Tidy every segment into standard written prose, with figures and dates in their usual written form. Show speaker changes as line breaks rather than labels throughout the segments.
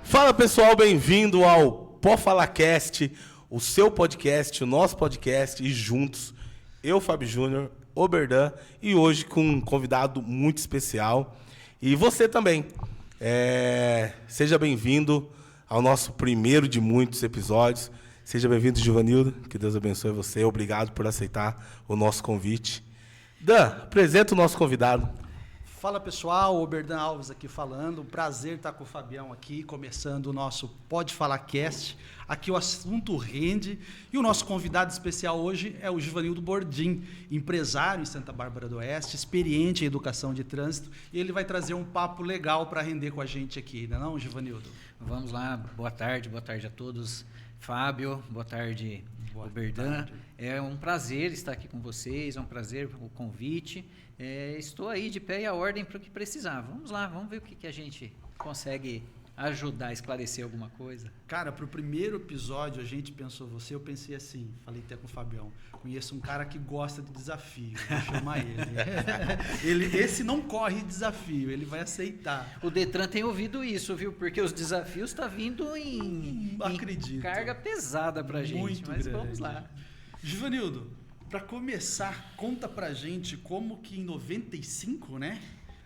Fala pessoal, bem-vindo ao Pó Falar Cast, o seu podcast, o nosso podcast, e juntos, eu, Fábio Júnior, Oberdan, e hoje com um convidado muito especial. E você também. Seja bem-vindo ao nosso primeiro de muitos episódios. Seja bem-vindo, Givanildo, que Deus abençoe você. Obrigado por aceitar o nosso convite. Dan, apresenta o nosso convidado.
Fala pessoal, Oberdan Alves aqui falando, prazer estar com o Fabião aqui, começando o nosso Pode Falar Cast, aqui o assunto rende, e o nosso convidado especial hoje é o Givanildo Bordim, empresário em Santa Bárbara do Oeste, experiente em educação de trânsito, e ele vai trazer um papo legal para render com a gente aqui, não é não, Givanildo?
Vamos lá, boa tarde a todos. Fábio, boa tarde, Oberdan. É um prazer estar aqui com vocês, é um prazer o convite. Estou aí de pé e a ordem para o que precisar. Vamos lá, vamos ver o que a gente consegue ajudar a esclarecer alguma coisa.
Cara, para o primeiro episódio a gente pensou eu pensei assim, falei até com o Fabião, conheço um cara que gosta de desafio, vou chamar ele. Esse não corre desafio, ele vai aceitar.
O Detran tem ouvido isso, viu? Porque os desafios estão vindo em carga pesada para a gente,
muito
mas
grande.
Vamos lá.
Givanildo, para começar, conta pra gente como que em 95, né?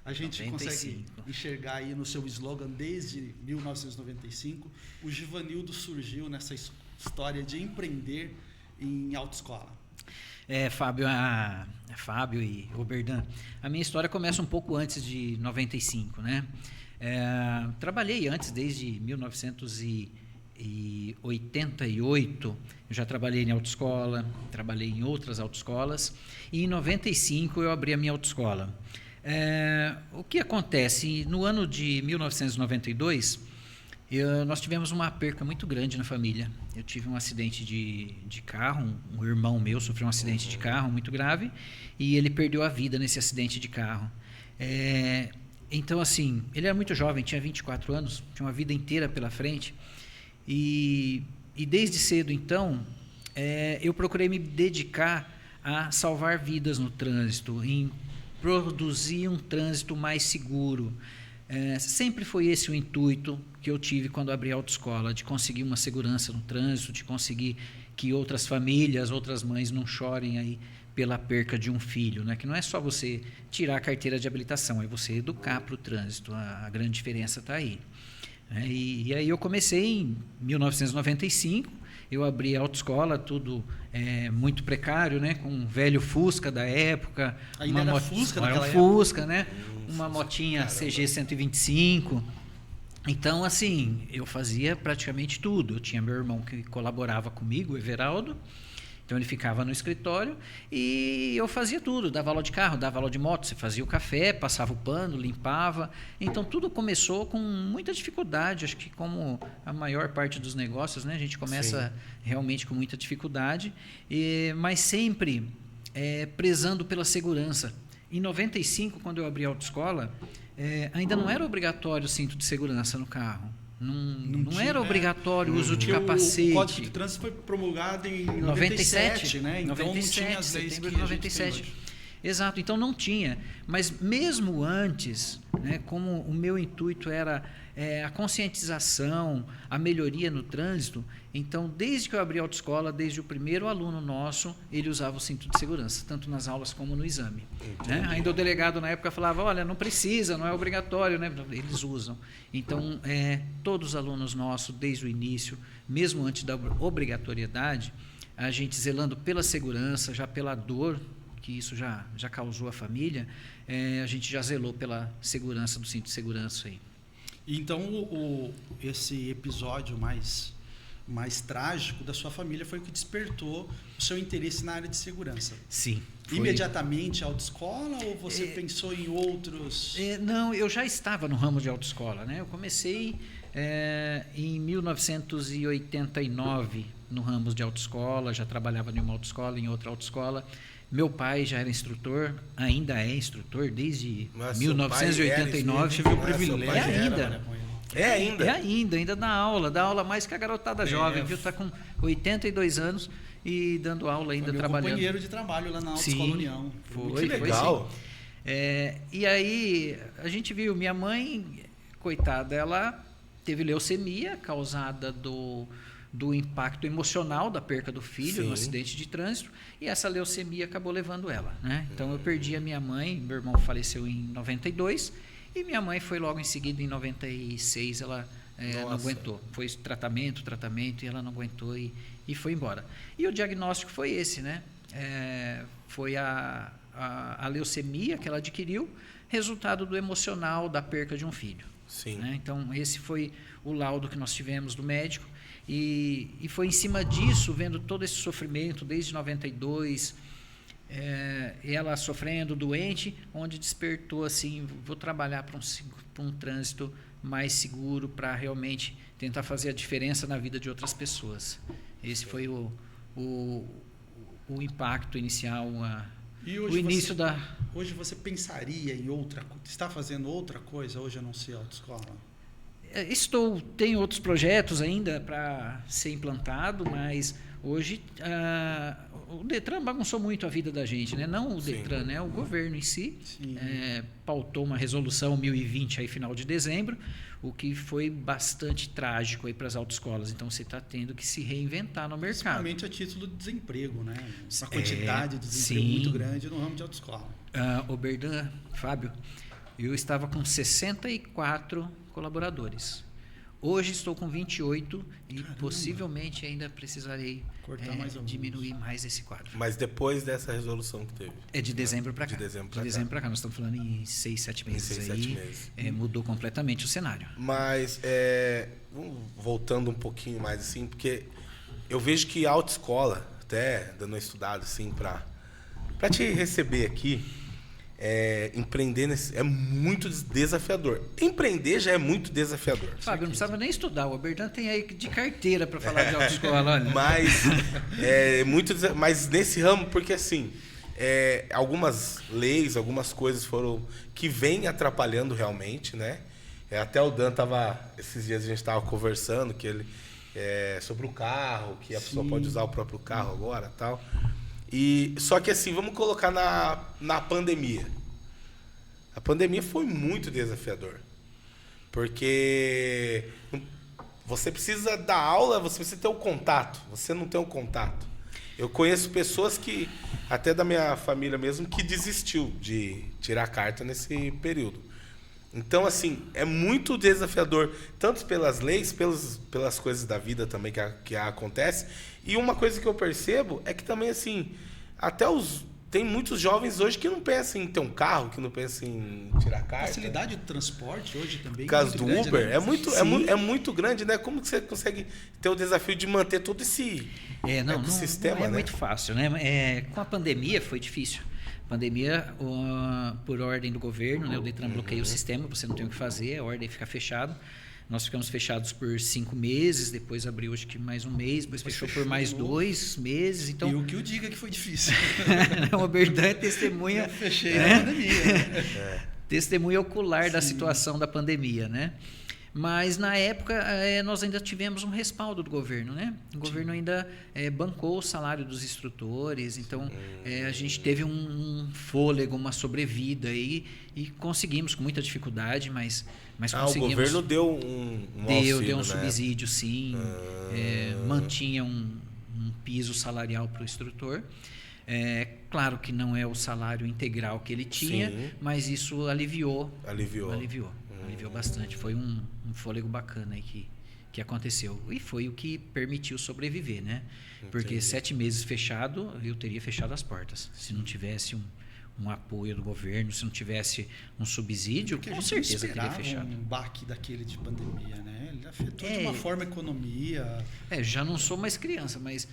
A gente
95.
consegue enxergar aí no seu slogan desde 1995, o Givanildo surgiu nessa história de empreender em autoescola.
Fábio e Oberdan, a minha história começa um pouco antes de 95, né? Trabalhei antes, desde 1988, eu já trabalhei em autoescola, trabalhei em outras autoescolas, e em 95 eu abri a minha autoescola. O que acontece? No ano de 1992, nós tivemos uma perca muito grande na família. Eu tive um acidente de carro, um irmão meu sofreu um acidente de carro muito grave, e ele perdeu a vida nesse acidente de carro. Então, assim, ele era muito jovem, tinha 24 anos, tinha uma vida inteira pela frente, e desde cedo, então, eu procurei me dedicar a salvar vidas no trânsito, em produzir um trânsito mais seguro. Sempre foi esse o intuito que eu tive quando abri a autoescola, de conseguir uma segurança no trânsito, de conseguir que outras famílias, outras mães não chorem aí pela perca de um filho, né? Que não é só você tirar a carteira de habilitação, é você educar para o trânsito, a grande diferença está aí. E aí eu comecei em 1995, eu abri a autoescola, tudo muito precário, né? Com um velho Fusca da época.
Ainda era Fusca naquela época?
Fusca, né? Uma motinha CG 125. Então, assim, eu fazia praticamente tudo. Eu tinha meu irmão que colaborava comigo, o Everaldo. Então ele ficava no escritório e eu fazia tudo, dava aula de carro, dava aula de moto, você fazia o café, passava o pano, limpava. Então tudo começou com muita dificuldade, acho que como a maior parte dos negócios, né, a gente começa realmente com muita dificuldade, mas sempre prezando pela segurança. Em 95, quando eu abri a autoescola, ainda não era obrigatório o cinto de segurança no carro. Não era obrigatório o uso de capacete.
O Código de Trânsito foi promulgado em 97, né? Então
97,
não tinha as leis
setembro
que
de 97. Exato, então não tinha. Mas mesmo antes, né, como o meu intuito era a conscientização, a melhoria no trânsito, então desde que eu abri a autoescola, desde o primeiro aluno nosso, ele usava o cinto de segurança, tanto nas aulas como no exame. Né? Ainda o delegado na época falava, olha, não precisa, não é obrigatório, né? Eles usam. Então, todos os alunos nossos, desde o início, mesmo antes da obrigatoriedade, a gente zelando pela segurança, já pela dor, que isso já causou à família, a gente já zelou pela segurança do cinto de segurança aí.
Então, esse episódio mais trágico da sua família foi o que despertou o seu interesse na área de segurança?
Sim.
Imediatamente autoescola ou você pensou em outros?
Não, eu já estava no ramo de autoescola, né? Eu comecei em 1989 no ramo de autoescola, já trabalhava em uma autoescola, em outra autoescola. Meu pai já era instrutor, ainda é instrutor desde 1989.
Tive o privilégio.
Ainda dá aula mais que a garotada jovem, viu? Está com 82 anos e dando aula ainda, trabalhando.
Meu companheiro de trabalho lá na Autoescola União.
Que legal.
E aí a gente viu, minha mãe, coitada, ela teve leucemia causada do impacto emocional da perca do filho no acidente de trânsito, e essa leucemia acabou levando ela, né? Então eu perdi a minha mãe, meu irmão faleceu em 92, e minha mãe foi logo em seguida, em 96, ela não aguentou. Foi tratamento, e ela não aguentou e foi embora. E o diagnóstico foi esse, né? Foi a leucemia que ela adquiriu, resultado do emocional da perca de um filho.
Sim.
Né? Então, esse foi o laudo que nós tivemos do médico, e foi em cima disso, vendo todo esse sofrimento desde 92, ela sofrendo, doente, onde despertou assim, vou trabalhar para um trânsito mais seguro, para realmente tentar fazer a diferença na vida de outras pessoas. Esse foi o impacto inicial, o início
Hoje você pensaria em está fazendo outra coisa hoje a não ser autoescola?
Tenho outros projetos ainda para ser implantado, mas hoje o Detran bagunçou muito a vida da gente, né? Não o Detran, né? O governo em si pautou uma resolução 1020 aí final de dezembro, o que foi bastante trágico aí para as autoescolas. Então você está tendo que se reinventar no mercado.
Principalmente a título de desemprego, né? Uma quantidade de desemprego muito grande no ramo de autoescola.
Oberdan, Fábio, eu estava com 64 colaboradores. Hoje estou com 28 e
Caramba.
Possivelmente ainda precisarei diminuir mais esse quadro.
Mas depois dessa resolução que teve?
É de dezembro para cá.
De dezembro para cá.
Nós estamos falando em 6, 7 meses.
7 meses.
Mudou completamente o cenário.
Mas, voltando um pouquinho mais assim, porque eu vejo que a autoescola, até dando uma estudada assim, para te receber aqui, empreender é muito desafiador. Empreender já é muito desafiador.
Fábio, não precisava nem estudar. O Oberdan tem aí de carteira para falar de autoescola. Olha.
Mas nesse ramo, porque assim, algumas leis, algumas coisas que vêm atrapalhando realmente, né? Até o Dan esses dias a gente estava conversando sobre o carro, que a pessoa pode usar o próprio carro agora, tal. Só que assim, vamos colocar na pandemia. A pandemia foi muito desafiador. Porque você precisa dar aula, você precisa ter o contato. Você não tem o contato. Eu conheço pessoas até da minha família mesmo, que desistiu de tirar carta nesse período. Então, assim, é muito desafiador, tanto pelas leis, pelas coisas da vida também que acontece. E uma coisa que eu percebo é que também, assim, tem muitos jovens hoje que não pensam em ter um carro, que não pensam em tirar carta.
A facilidade de transporte hoje também.
Por causa do
grande,
Uber,
né?
é muito grande, né? Como que você consegue ter o desafio de manter todo esse ecossistema,
não é
né?
muito fácil, né? Com a pandemia foi difícil. Pandemia, por ordem do governo, né? O Detran bloqueia o sistema, você não tem o que fazer, a ordem fica fechada. Nós ficamos fechados por 5 meses, depois abriu acho que mais um mês, depois fechou por mais 2 meses. Então,
e o que eu diga que foi difícil.
O Oberdan é testemunha.
Eu fechei na pandemia.
Testemunha ocular da situação da pandemia, né? Mas, na época, nós ainda tivemos um respaldo do governo, né? O governo ainda bancou o salário dos instrutores, então a gente teve um fôlego, uma sobrevida aí, e conseguimos com muita dificuldade, mas conseguimos.
O governo deu um auxílio,
deu um
né?
subsídio, sim. Mantinha um piso salarial para o instrutor. Claro que não é o salário integral que ele tinha,
sim,
mas isso aliviou bastante. Foi um fôlego bacana aí que aconteceu. E foi o que permitiu sobreviver, né?
Entendi.
Porque 7 meses fechado, eu teria fechado as portas. Se não tivesse um apoio do governo, se não tivesse um subsídio,
porque
com certeza teria fechado.
Um baque daquele de pandemia, né? Ele afetou de uma forma a economia.
Já não sou mais criança, mas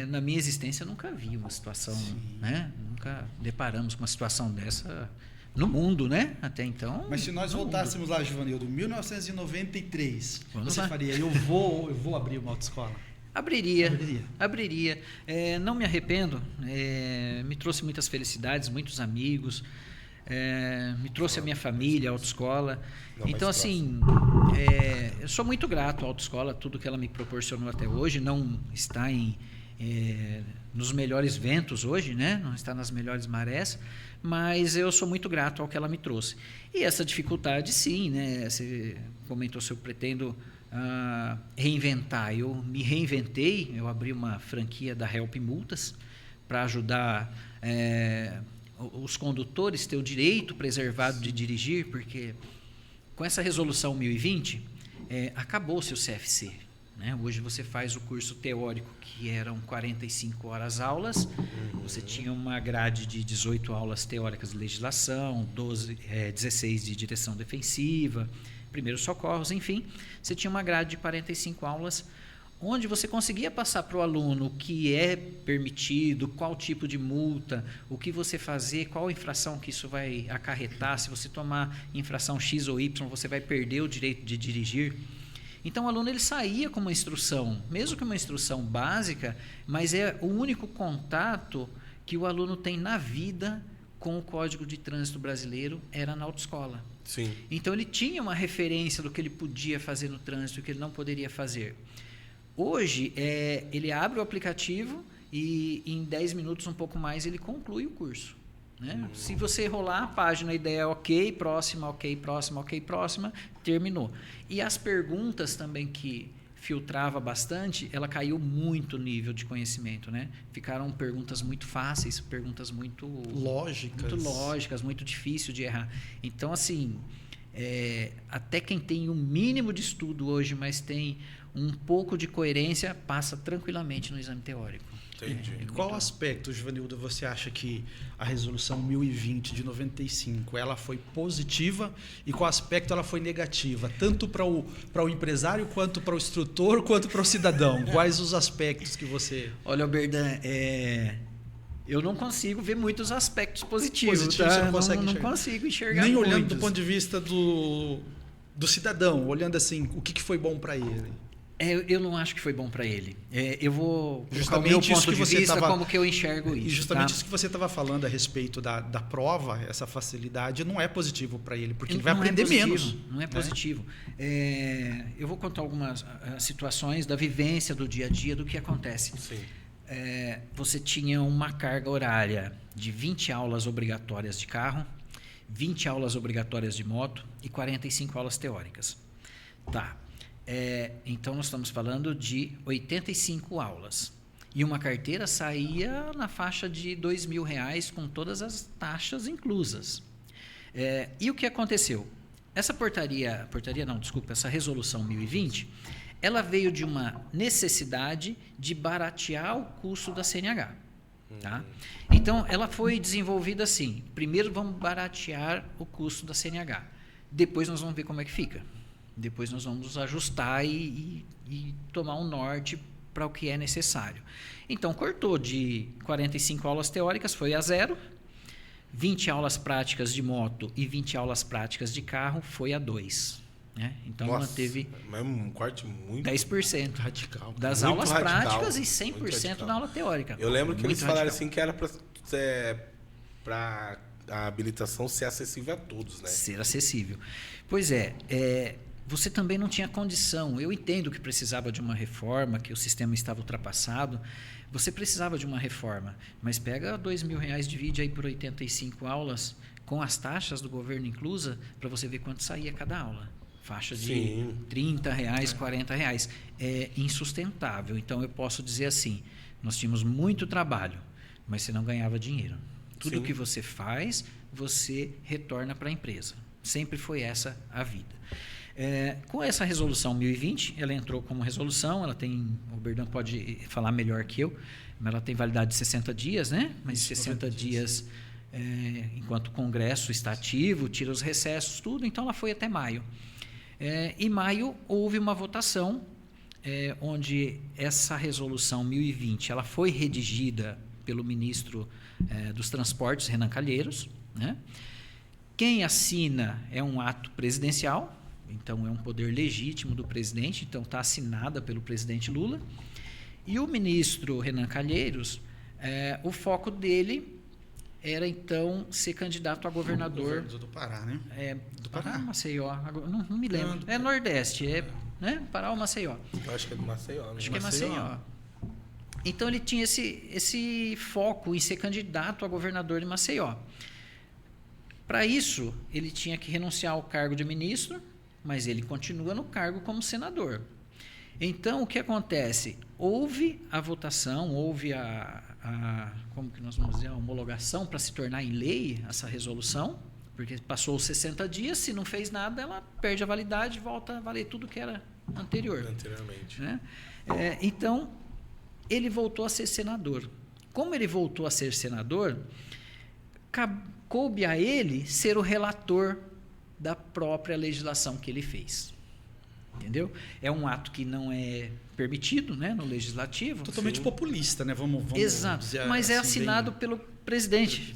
na minha existência eu nunca vi uma situação, né? Nunca deparamos com uma situação dessa no mundo, né? Até então.
Mas se nós voltássemos lá, Givanildo, 1993, você
lá.
faria, eu vou abrir uma autoescola?
Abriria. Não me arrependo. Me trouxe muitas felicidades, muitos amigos. Me trouxe a minha família, a autoescola. Então, assim, eu sou muito grato à autoescola, tudo que ela me proporcionou até hoje. Não está nos melhores ventos hoje, né? Não está nas melhores marés, mas eu sou muito grato ao que ela me trouxe. E essa dificuldade, sim, né? Você comentou se eu pretendo reinventar. Eu me reinventei, eu abri uma franquia da Help Multas para ajudar os condutores a ter o direito preservado de dirigir, porque com essa resolução 1020, acabou-se o CFC. Né? Hoje você faz o curso teórico, que eram 45 horas aulas, você tinha uma grade de 18 aulas teóricas de legislação, 16 de direção defensiva, primeiros socorros, enfim, você tinha uma grade de 45 aulas, onde você conseguia passar para o aluno o que é permitido, qual tipo de multa, o que você fazer, qual infração que isso vai acarretar, se você tomar infração X ou Y, você vai perder o direito de dirigir. Então, o aluno ele saía com uma instrução, mesmo que uma instrução básica, mas é o único contato que o aluno tem na vida com o Código de Trânsito Brasileiro, era na autoescola.
Sim.
Então, ele tinha uma referência do que ele podia fazer no trânsito e o que ele não poderia fazer. Hoje, ele abre o aplicativo e em 10 minutos, um pouco mais, ele conclui o curso. Né? Se você rolar a página, a ideia é ok, próxima, ok, próxima, ok, próxima, terminou. E as perguntas também que filtrava bastante, ela caiu muito o nível de conhecimento. Né? Ficaram perguntas muito fáceis, perguntas muito lógicas, muito difícil de errar. Então, assim, até quem tem um mínimo de estudo hoje, mas tem um pouco de coerência, passa tranquilamente no exame teórico.
Entendi.
E qual aspecto, Givanildo, você acha que a resolução 1020 de 95 ela foi positiva e qual aspecto ela foi negativa, tanto para o empresário quanto para o instrutor quanto para o cidadão? Quais os aspectos que você...
Olha, Alberdan, eu não consigo ver muitos aspectos positivos.
Positivo, tá? Você não consegue
não consigo enxergar
nem
muitos.
olhando do ponto de vista do cidadão, olhando assim, o que foi bom para ele?
Eu não acho que foi bom para ele. Eu vou
justamente
o meu
isso
ponto
que
de
você
vista,
tava,
como que eu enxergo isso.
E justamente
tá?
isso que você estava falando a respeito da prova, essa facilidade, não é positivo para ele, porque ele vai aprender menos.
Não é positivo. Eu vou contar algumas situações da vivência do dia a dia, do que acontece.
Sim.
Você tinha uma carga horária de 20 aulas obrigatórias de carro, 20 aulas obrigatórias de moto e 45 aulas teóricas. Tá. Então, nós estamos falando de 85 aulas. E uma carteira saía na faixa de R$2.000 com todas as taxas inclusas. E o que aconteceu? Essa essa resolução 1020, ela veio de uma necessidade de baratear o custo da CNH. Tá? Então, ela foi desenvolvida assim. Primeiro, vamos baratear o custo da CNH. Depois, nós vamos ver como é que fica. Depois nós vamos ajustar e tomar um norte para o que é necessário. Então, cortou de 45 aulas teóricas, foi a 0. 20 aulas práticas de moto e 20 aulas práticas de carro, foi a 2. Né? Então, manteve
um corte muito
10%
radical.
das
muito
aulas
radical,
práticas e 100% da aula teórica.
Eu lembro que
muito
eles falaram
radical.
assim que era para a habilitação ser acessível a todos, né?
Ser acessível. Pois você também não tinha condição. Eu entendo que precisava de uma reforma, que o sistema estava ultrapassado. Você precisava de uma reforma, mas pega R$2.000, divide aí por 85 aulas, com as taxas do governo inclusa, para você ver quanto saía cada aula. Faixa de R$30, R$40. É insustentável. Então, eu posso dizer assim, nós tínhamos muito trabalho, mas você não ganhava dinheiro. Tudo que você faz, você retorna para a empresa. Sempre foi essa a vida. Com essa resolução 1020, ela entrou como resolução, ela tem, o Berdan pode falar melhor que eu, mas ela tem validade de 60 dias, né? Mas 60 dias, enquanto o Congresso está ativo, tira os recessos, tudo, então ela foi até maio. Em maio, houve uma votação, onde essa resolução 1020, ela foi redigida pelo ministro dos Transportes, Renan Calheiros, né? Quem assina é um ato presidencial, então é um poder legítimo do presidente, então está assinada pelo presidente Lula. E o ministro Renan Calheiros, o foco dele era então ser candidato a governador
do Pará, né?
Do Pará, Maceió, não me lembro. É Nordeste, né? Pará ou Maceió?
Eu acho que é do Maceió. Né?
Acho que é Maceió. Então ele tinha esse foco em ser candidato a governador de Maceió. Para isso, ele tinha que renunciar ao cargo de ministro mas ele continua no cargo como senador. Então, o que acontece? Houve a votação, houve como que nós vamos dizer, a homologação para se tornar em lei essa resolução, porque passou os 60 dias, se não fez nada, ela perde a validade e volta a valer tudo que era
anteriormente.
Né? Então, ele voltou a ser senador. Como ele voltou a ser senador, coube a ele ser o relator da própria legislação que ele fez. Entendeu? É um ato que não é permitido, né, no legislativo.
Totalmente populista, né? Vamos
Exato, mas é
assim,
assinado pelo presidente.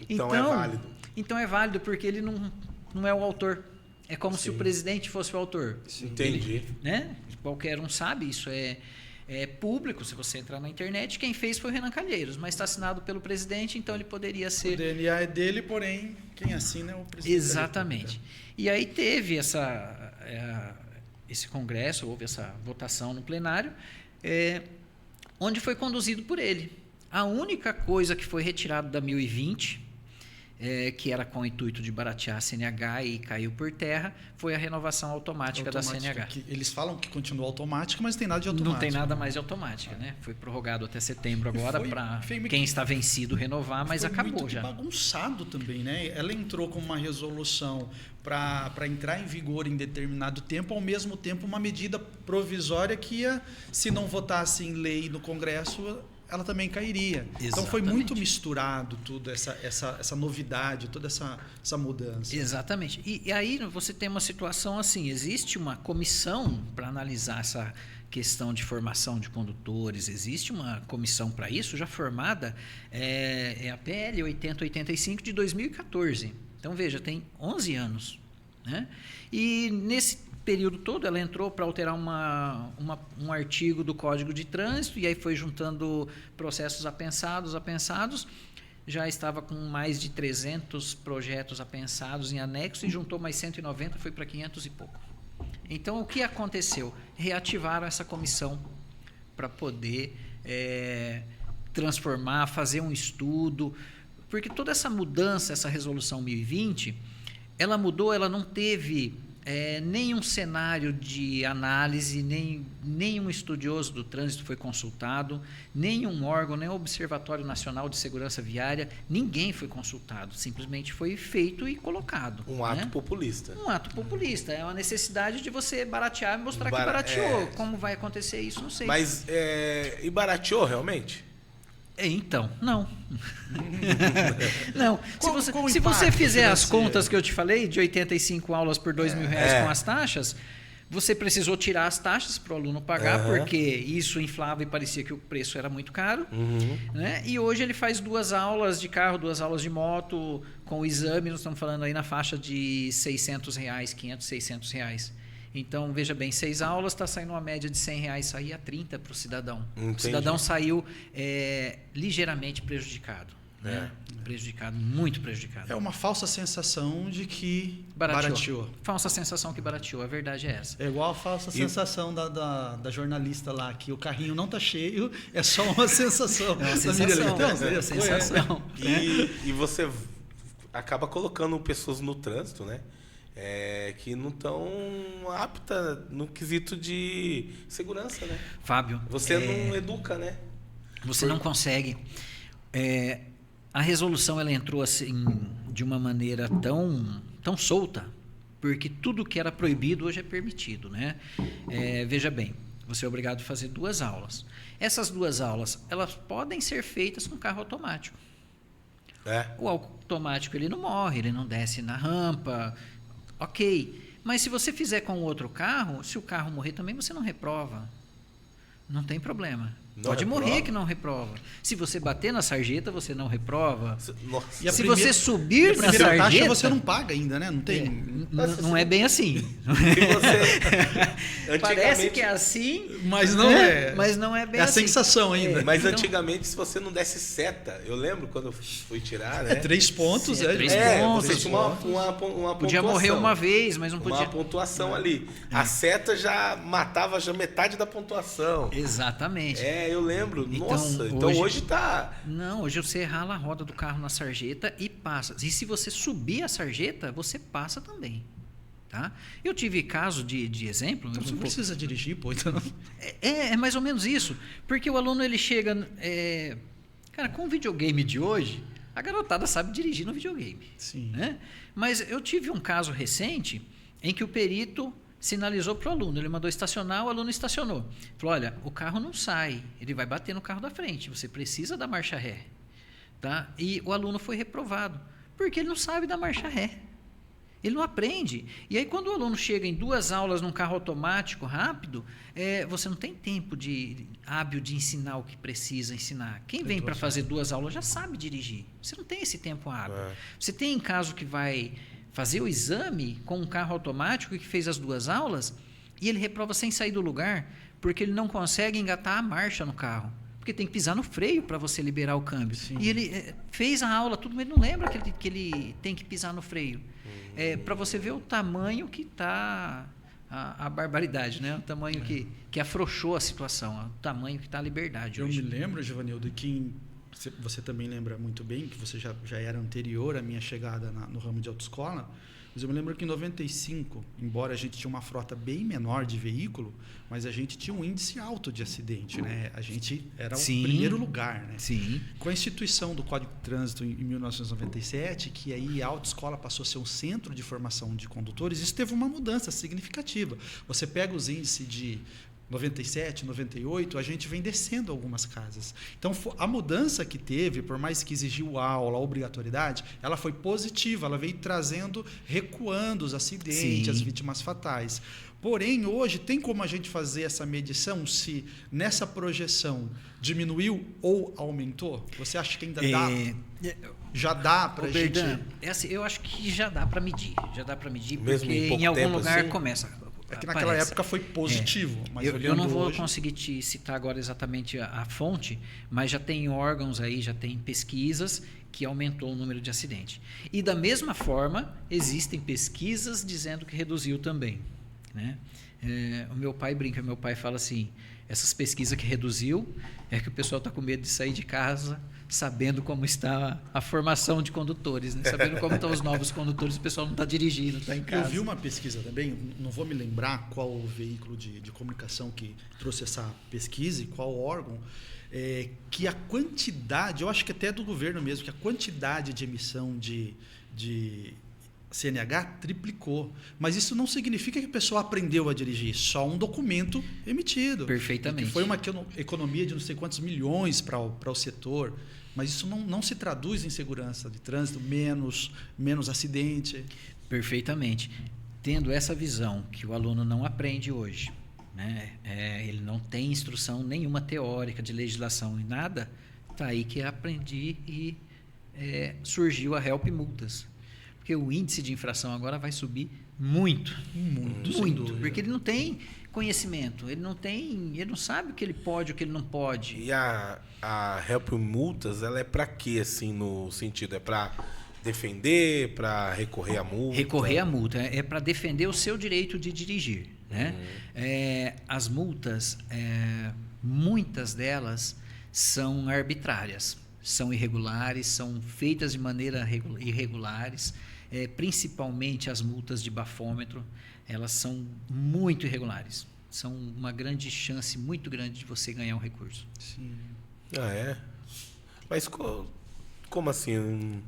Então é válido.
Então é válido porque ele não é o autor. É como se o presidente fosse o autor.
Entendi.
Ele, né? Qualquer um sabe, isso é público. Se você entrar na internet, quem fez foi o Renan Calheiros, mas está assinado pelo presidente, então ele poderia ser...
O DNA é dele, porém, quem assina é o presidente.
Exatamente. E aí teve esse congresso, houve essa votação no plenário, onde foi conduzido por ele. A única coisa que foi retirada da 1020, que era com o intuito de baratear a CNH e caiu por terra, foi a renovação automática da CNH.
Eles falam que continua automática, mas não tem nada de automática.
Não tem nada mais de automática, né? Foi prorrogado até setembro agora para quem está vencido renovar, mas acabou já.
Foi muito bagunçado também, né? Ela entrou com uma resolução para entrar em vigor em determinado tempo, ao mesmo tempo uma medida provisória que ia, se não votasse em lei no Congresso, ela também cairia.
Exatamente.
Então foi muito misturado tudo, essa novidade, toda essa mudança.
Exatamente. E aí você tem uma situação assim, existe uma comissão para analisar essa questão de formação de condutores, existe uma comissão para isso já formada, é a PL 8085 de 2014. Então veja, tem 11 anos. Né? E nesse período todo ela entrou para alterar um artigo do Código de Trânsito e aí foi juntando processos apensados, já estava com mais de 300 projetos apensados em anexo e juntou mais 190, foi para 500 e pouco. Então o que aconteceu? Reativaram essa comissão para poder transformar, fazer um estudo, porque toda essa mudança, essa resolução 1020, ela mudou, ela não teve nenhum cenário de análise, nenhum estudioso do trânsito foi consultado, nenhum órgão, nem o Observatório Nacional de Segurança Viária, ninguém foi consultado, simplesmente foi feito e colocado.
Um ato populista.
Um ato populista, é uma necessidade de você baratear e mostrar que barateou. Como vai acontecer isso, não sei.
Mas, e barateou realmente?
Então, não. Não. Se você
impacto
fizer as
financeiro?
contas que eu te falei, de 85 aulas por R$2.000 com as taxas, você precisou tirar as taxas para o aluno pagar, porque isso inflava e parecia que o preço era muito caro. Né? E hoje ele faz 2 aulas de carro, 2 aulas de moto, com o exame, nós estamos falando aí na faixa de R$600, 500, R$600. Então, veja bem, 6 aulas está saindo uma média de R$100, saía 30 para o cidadão.
Entendi.
O cidadão saiu ligeiramente prejudicado. Né? Prejudicado, muito prejudicado.
É uma falsa sensação de que
barateou. Falsa sensação que barateou, a verdade é essa.
É igual a falsa sensação da jornalista lá, que o carrinho não está cheio, é só uma sensação.
É uma sensação.
E você acaba colocando pessoas no trânsito, né? Que não estão aptas no quesito de segurança, né?
Fábio,
você não educa, né?
Você não consegue. A resolução ela entrou assim de uma maneira tão solta, porque tudo que era proibido hoje é permitido, né? Veja bem, você é obrigado a fazer 2 aulas. Essas 2 aulas, elas podem ser feitas com carro automático. O automático ele não morre, ele não desce na rampa. Ok, mas se você fizer com outro carro, se o carro morrer também, você não reprova. Não tem problema. Pode morrer que não reprova. Se você bater na sarjeta, você não reprova.
E
se você subir na
sarjeta, taxa você não paga ainda, né? Não tem.
Não é bem assim. Parece que é assim,
mas não é.
Mas não é bem
assim.
É
a sensação ainda.
Mas antigamente, se você não desse seta, eu lembro quando eu fui tirar, né?
3 pontos,
3 pontos.
Você tinha uma pontuação.
Podia morrer uma vez, mas não podia.
Uma pontuação ali. A seta já matava já metade da pontuação.
Exatamente.
Eu lembro.
Então,
nossa, então hoje tá...
Não, hoje você rala a roda do carro na sarjeta e passa. E se você subir a sarjeta, você passa também. Tá? Eu tive caso de exemplo...
Então você não precisa dirigir, pô. Então...
É mais ou menos isso. Porque o aluno ele chega... Cara, com o videogame de hoje, a garotada sabe dirigir no videogame.
Sim.
Né? Mas eu tive um caso recente em que o perito sinalizou para o aluno. Ele mandou estacionar, o aluno estacionou. Falou, olha, o carro não sai, ele vai bater no carro da frente, você precisa dar marcha ré. Tá? E o aluno foi reprovado, porque ele não sabe dar marcha ré. Ele não aprende. E aí, quando o aluno chega em 2 aulas num carro automático rápido, você não tem tempo hábil de ensinar o que precisa ensinar. Quem vem para fazer 2 aulas já sabe dirigir. Você não tem esse tempo hábil. Você tem caso que vai fazer o exame com um carro automático que fez as 2 aulas e ele reprova sem sair do lugar porque ele não consegue engatar a marcha no carro. Porque tem que pisar no freio para você liberar o câmbio. Sim. E ele fez a aula, tudo, mas ele não lembra que ele tem que pisar no freio. Para você ver o tamanho que está a barbaridade, né? O tamanho que afrouxou a situação, o tamanho que está a liberdade hoje.
Eu me lembro, Givanildo, que você também lembra muito bem, que você já era anterior à minha chegada no ramo de autoescola, mas eu me lembro que em 95, embora a gente tinha uma frota bem menor de veículo, mas a gente tinha um índice alto de acidente, né? A gente era o primeiro lugar, né?
Sim.
Com a instituição do Código de Trânsito em 1997, que aí a autoescola passou a ser um centro de formação de condutores, isso teve uma mudança significativa. Você pega os índices de 97, 98, a gente vem descendo algumas casas. Então, a mudança que teve, por mais que exigiu aula, a obrigatoriedade, ela foi positiva, ela veio recuando os acidentes, Sim. as vítimas fatais. Porém, hoje, tem como a gente fazer essa medição se nessa projeção diminuiu ou aumentou? Você acha que ainda dá? Já dá para a gente...
assim, eu acho que já dá para medir. Já dá para medir,
mesmo
porque em algum lugar
assim?
Começa...
É que naquela época foi positivo. Mas
eu não vou conseguir te citar agora exatamente a fonte, mas já tem órgãos aí, já tem pesquisas que aumentou o número de acidentes. E da mesma forma, existem pesquisas dizendo que reduziu também. Né? O meu pai brinca, meu pai fala assim, essas pesquisas que reduziu é que o pessoal está com medo de sair de casa sabendo como está a formação de condutores, né? Sabendo como estão os novos condutores, o pessoal não está dirigindo, está em casa.
Eu vi uma pesquisa também, não vou me lembrar qual o veículo de comunicação que trouxe essa pesquisa e qual órgão, que a quantidade, eu acho que até do governo mesmo, que a quantidade de emissão de CNH triplicou. Mas isso não significa que a pessoa aprendeu a dirigir, só um documento emitido.
Perfeitamente.
Que foi uma economia de não sei quantos milhões para o setor, mas isso não se traduz em segurança de trânsito, menos acidente.
Perfeitamente. Tendo essa visão que o aluno não aprende hoje, né? Ele não tem instrução nenhuma teórica de legislação e nada, está aí que aprendi e surgiu a Help Multas. Porque o índice de infração agora vai subir muito, porque ele não tem conhecimento, ele não sabe o que ele pode, o que ele não pode.
E a Help Multas, ela é para quê, assim, no sentido? É para defender, para recorrer à multa?
Recorrer à multa, é para defender o seu direito de dirigir, né? As multas, muitas delas são arbitrárias, são irregulares, são feitas de maneira irregulares. Principalmente as multas de bafômetro, elas são muito irregulares. São uma grande chance, muito grande de você ganhar um recurso.
Sim.
Mas como assim?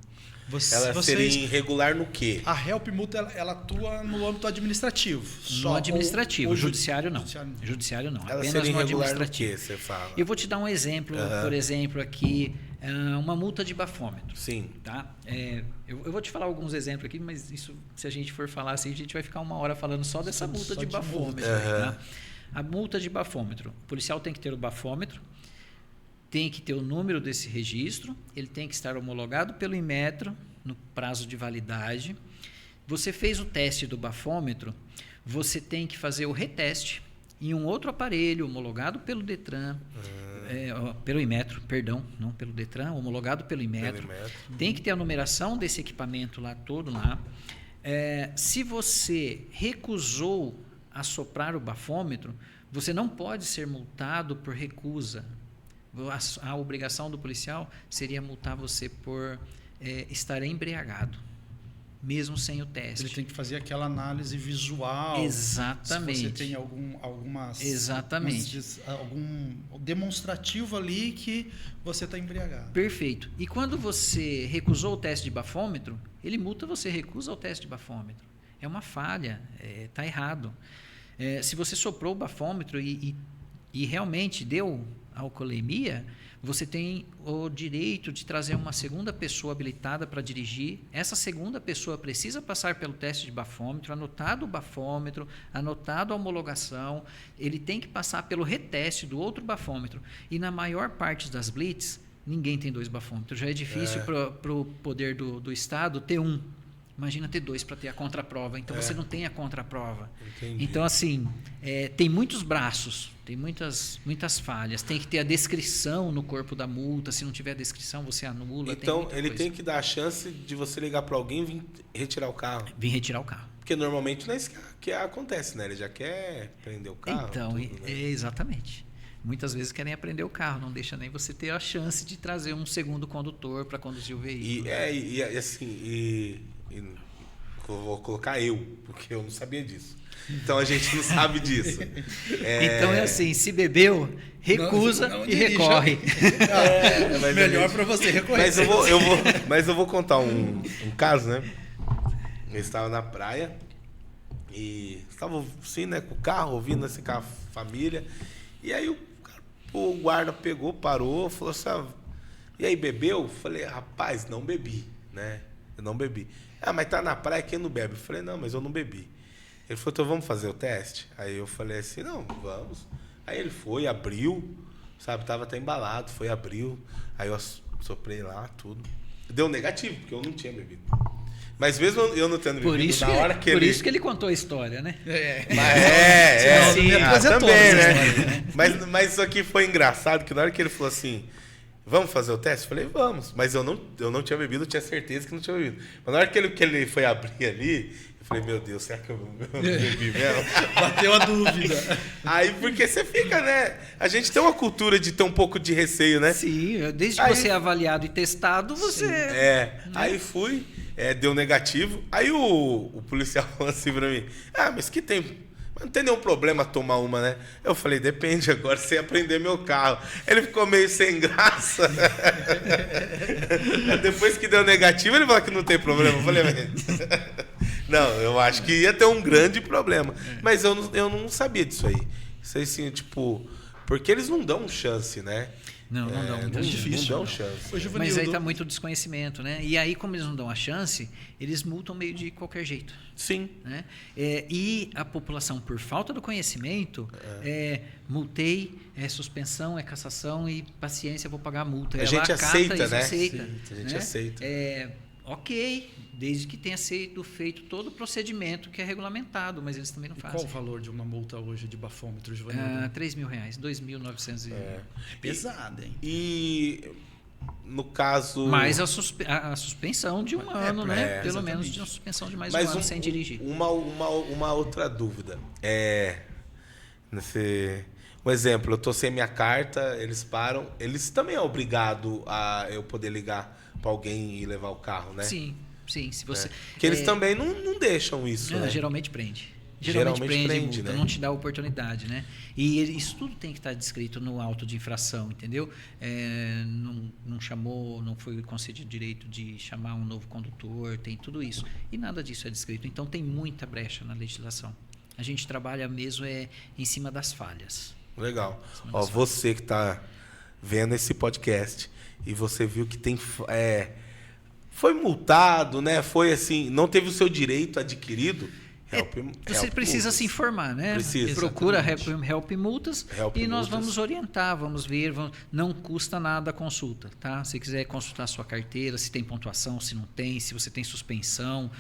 Ela seria irregular no quê?
A Help Multa ela atua no âmbito administrativo.
No administrativo, judiciário não. Judiciário não.
Ela
apenas
seria
no
irregular
administrativo.
no quê, você fala?
Eu vou te dar um exemplo, por exemplo, aqui, uma multa de bafômetro.
Sim.
Tá? Eu vou te falar alguns exemplos aqui, mas isso, se a gente for falar assim, a gente vai ficar 1 hora falando só dessa multa de bafômetro. Tá? A multa de bafômetro. O policial tem que ter o bafômetro, tem que ter o número desse registro, ele tem que estar homologado pelo Inmetro no prazo de validade. Você fez o teste do bafômetro, você tem que fazer o reteste em um outro aparelho homologado pelo Detran, pelo Inmetro, perdão, não pelo Detran, homologado pelo Inmetro. Tem que ter a numeração desse equipamento lá todo lá. Se você recusou assoprar o bafômetro, você não pode ser multado por recusa. A obrigação do policial seria multar você por estar embriagado. mesmo sem o teste.
Ele tem que fazer aquela análise visual.
Exatamente.
Se você tem algumas...
Exatamente.
Algum demonstrativo ali que você está embriagado.
Perfeito. E quando você recusou o teste de bafômetro, ele multa você, recusa o teste de bafômetro. É uma falha, está errado. Se você soprou o bafômetro e realmente deu alcoolemia, você tem o direito de trazer uma segunda pessoa habilitada para dirigir. Essa segunda pessoa precisa passar pelo teste de bafômetro, anotado o bafômetro, anotado a homologação. Ele tem que passar pelo reteste do outro bafômetro. E na maior parte das blitz, ninguém tem 2 bafômetros. Já é difícil para o poder do Estado ter um. Imagina ter 2 para ter a contraprova. Então, você não tem a contraprova.
Entendi.
Então, assim, tem muitos braços, tem muitas falhas. Tem que ter a descrição no corpo da multa. Se não tiver a descrição, você anula.
Então, ele tem que dar a chance de você ligar para alguém e vir retirar o carro.
Vim retirar o carro.
Porque normalmente não é isso que acontece, né? Ele já quer prender o carro.
Então,
tudo, né?
exatamente. Muitas vezes querem aprender o carro, não deixa nem você ter a chance de trazer um segundo condutor para conduzir o veículo.
Vou colocar eu, porque eu não sabia disso. Então a gente não sabe disso.
Então é assim, se bebeu, recusa
não
e
dirija.
recorre.
Melhor para você recorrer.
Mas eu vou contar um caso, né? Eu estava na praia e estava assim, né, com o carro, ouvindo assim com a família. E aí o guarda pegou, parou, falou assim: e aí, bebeu? Eu falei: rapaz, não bebi, né? Eu não bebi. Mas tá na praia, quem não bebe? Eu falei: não, mas eu não bebi. Ele falou: então vamos fazer o teste? Aí eu falei assim: não, vamos. Aí ele foi, abriu, sabe? Tava até embalado, foi, abriu. Aí eu soprei lá, tudo. Deu negativo, porque eu não tinha bebido. Mas mesmo eu não tendo bebido, na hora que
por isso que ele contou a história, né?
Também, né? Mas isso aqui foi engraçado, que na hora que ele falou assim: vamos fazer o teste? Eu falei: vamos. Mas eu não tinha bebido, eu tinha certeza que não tinha bebido. Mas na hora que ele foi abrir ali, eu falei: meu Deus, será que eu bebi mesmo?
Bateu a dúvida.
Aí, porque você fica, né? A gente tem uma cultura de ter um pouco de receio, né?
Sim, desde que você é avaliado e testado, você...
Aí fui, deu negativo. Aí o policial falou assim pra mim: mas que tem... Não tem nenhum problema tomar uma, né? Eu falei: depende, agora você aprender meu carro. Ele ficou meio sem graça. Depois que deu negativo, ele falou que não tem problema. Eu falei: não, eu acho que ia ter um grande problema. Mas eu não sabia disso aí. Isso aí, assim, tipo... Porque eles não dão chance, né?
Não dão muita chance.
Não dão chance.
Mas aí está muito desconhecimento, né? E aí, como eles não dão a chance, eles multam meio de qualquer jeito.
Sim.
Né? E a população, por falta do conhecimento, multei, suspensão, cassação e paciência, vou pagar a multa.
A gente aceita, né?
Aceita,
a gente
né?
aceita.
Ok, desde que tenha sido feito todo o procedimento que é regulamentado, mas eles também não fazem.
Qual o valor de uma multa hoje de bafômetro, Giovanni?
R$3.000, 2.900.
Pesado, hein?
E no caso...
Mais a suspensão de um ano, né? Pelo
exatamente.
menos de uma suspensão de mais um ano sem dirigir.
Uma outra dúvida. Um exemplo, eu tô sem minha carta, eles param. Eles também é obrigado a eu poder ligar para alguém e levar o carro, né?
Sim. Se você,
Porque eles também não deixam isso, né?
Geralmente prende.
Geralmente prende,
multa,
né?
não te dá oportunidade, né? E isso tudo tem que estar descrito no auto de infração, entendeu? Não chamou, não foi concedido direito de chamar um novo condutor, tem tudo isso. E nada disso é descrito. Então tem muita brecha na legislação. A gente trabalha mesmo em cima das falhas.
Legal. Você que está vendo esse podcast e você viu que tem... foi multado, né? Foi assim, não teve o seu direito adquirido.
Você precisa se informar, né?
Precisa.
Procura Help Multas e nós
Multas.
vamos orientar, vamos ver. Não custa nada a consulta, tá? Se quiser consultar a sua carteira, se tem pontuação, se não tem, se você tem suspensão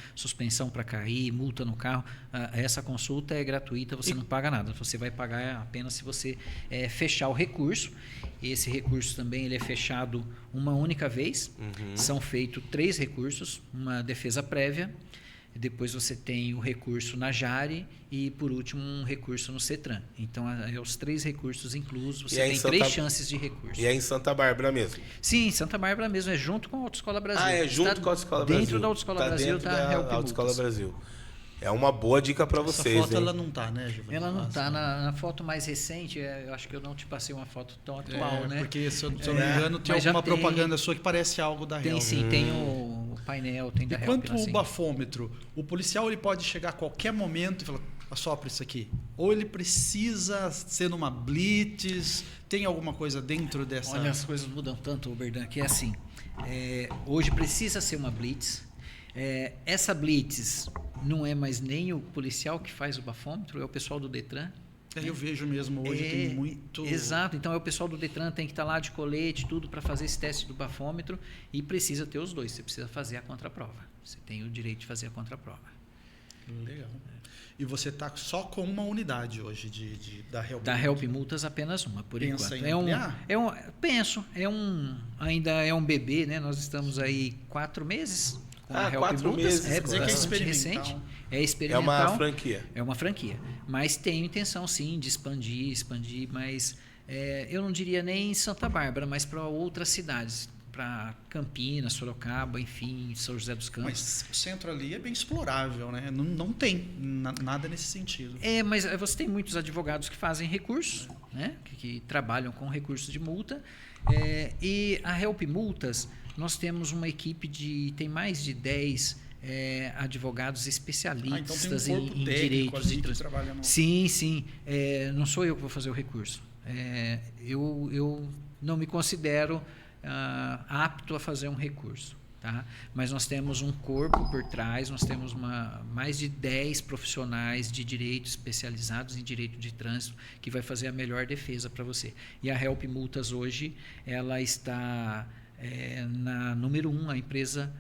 para cair, multa no carro, essa consulta é gratuita, você não paga nada. Você vai pagar apenas se você fechar o recurso. Esse recurso também ele é fechado uma única vez. São feitos 3 recursos, uma defesa prévia, depois você tem o recurso na Jari e, por último, um recurso no CETRAN. Então, os 3 recursos inclusos, você tem 3 chances de recurso.
E é em Santa Bárbara mesmo?
Sim, em Santa Bárbara mesmo, é junto com a Autoescola Brasil.
É junto com a Autoescola Brasil.
Dentro da Autoescola Brasil
dentro
está a Help
Autoescola
Multas.
Brasil. É uma boa dica para vocês.
Essa foto
hein?
ela não tá, né, Giovanni?
Ela não está na foto mais recente, eu acho que eu não te passei uma foto tão atual, né?
Porque, se eu não me engano, tem
mas já
alguma propaganda sua que parece algo da
Tem
Help.
sim, tem o painel, tem da
E
Help.
quanto
lá,
o
sim.
bafômetro, o policial ele pode chegar a qualquer momento e falar, assopra isso aqui. Ou ele precisa ser numa blitz, tem alguma coisa dentro dessa...
Olha, as coisas mudam tanto, Berdan, que é assim, hoje precisa ser uma blitz. Essa blitz não é mais nem o policial que faz o bafômetro, é o pessoal do DETRAN.
Eu vejo mesmo, hoje tem muito...
Exato, então é o pessoal do DETRAN, tem que estar lá de colete, tudo para fazer esse teste do bafômetro e precisa ter os 2, você precisa fazer a contraprova. Você tem o direito de fazer a contraprova.
Legal. E você está só com uma unidade hoje da Help?
Da Help Multas apenas uma, por
Pensa
enquanto.
em ampliar?
Penso, ainda é um bebê, né? Nós estamos aí 4 meses com a Help
4
Multas.
meses.
É
Quer dizer que é
bastante
experimental.
recente. É
É
experimental.
uma franquia.
É uma franquia. Mas tenho intenção, sim, de expandir, mas eu não diria nem em Santa Bárbara, mas para outras cidades. Para Campinas, Sorocaba, enfim, São José dos Campos.
Mas o centro ali é bem explorável, né? Não tem nada nesse sentido.
Mas você tem muitos advogados que fazem recursos, né? que trabalham com recursos de multa. E a Help Multas, nós temos uma equipe tem mais de 10 advogados especialistas
então tem um corpo
em
técnico
direitos
ali
de
que
trânsito.
trabalha no...
Sim. Não sou eu que vou fazer o recurso. Eu não me considero apto a fazer um recurso. Tá? Mas nós temos um corpo por trás, nós temos mais de 10 profissionais de direito especializados em direito de trânsito que vai fazer a melhor defesa para você. E a Help Multas hoje, ela está na número 1,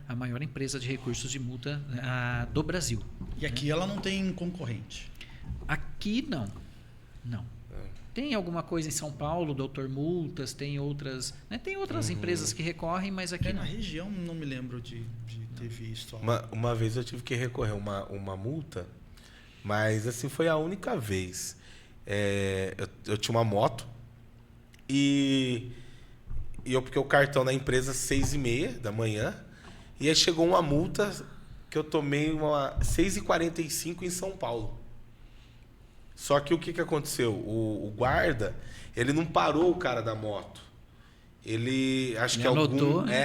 a maior empresa de recursos de multa do Brasil.
E aqui ela não tem concorrente?
Aqui não. Tem alguma coisa em São Paulo, Doutor Multas, tem outras, né? Tem outras empresas que recorrem, mas aqui não.
Na região não me lembro de ter visto.
Uma vez eu tive que recorrer uma multa, mas assim foi a única vez. Eu tinha uma moto e eu porque o cartão da empresa 6h30 da manhã e aí chegou uma multa que eu tomei 6h45 em São Paulo. Só que o que aconteceu? O guarda, ele não parou o cara da moto. Ele,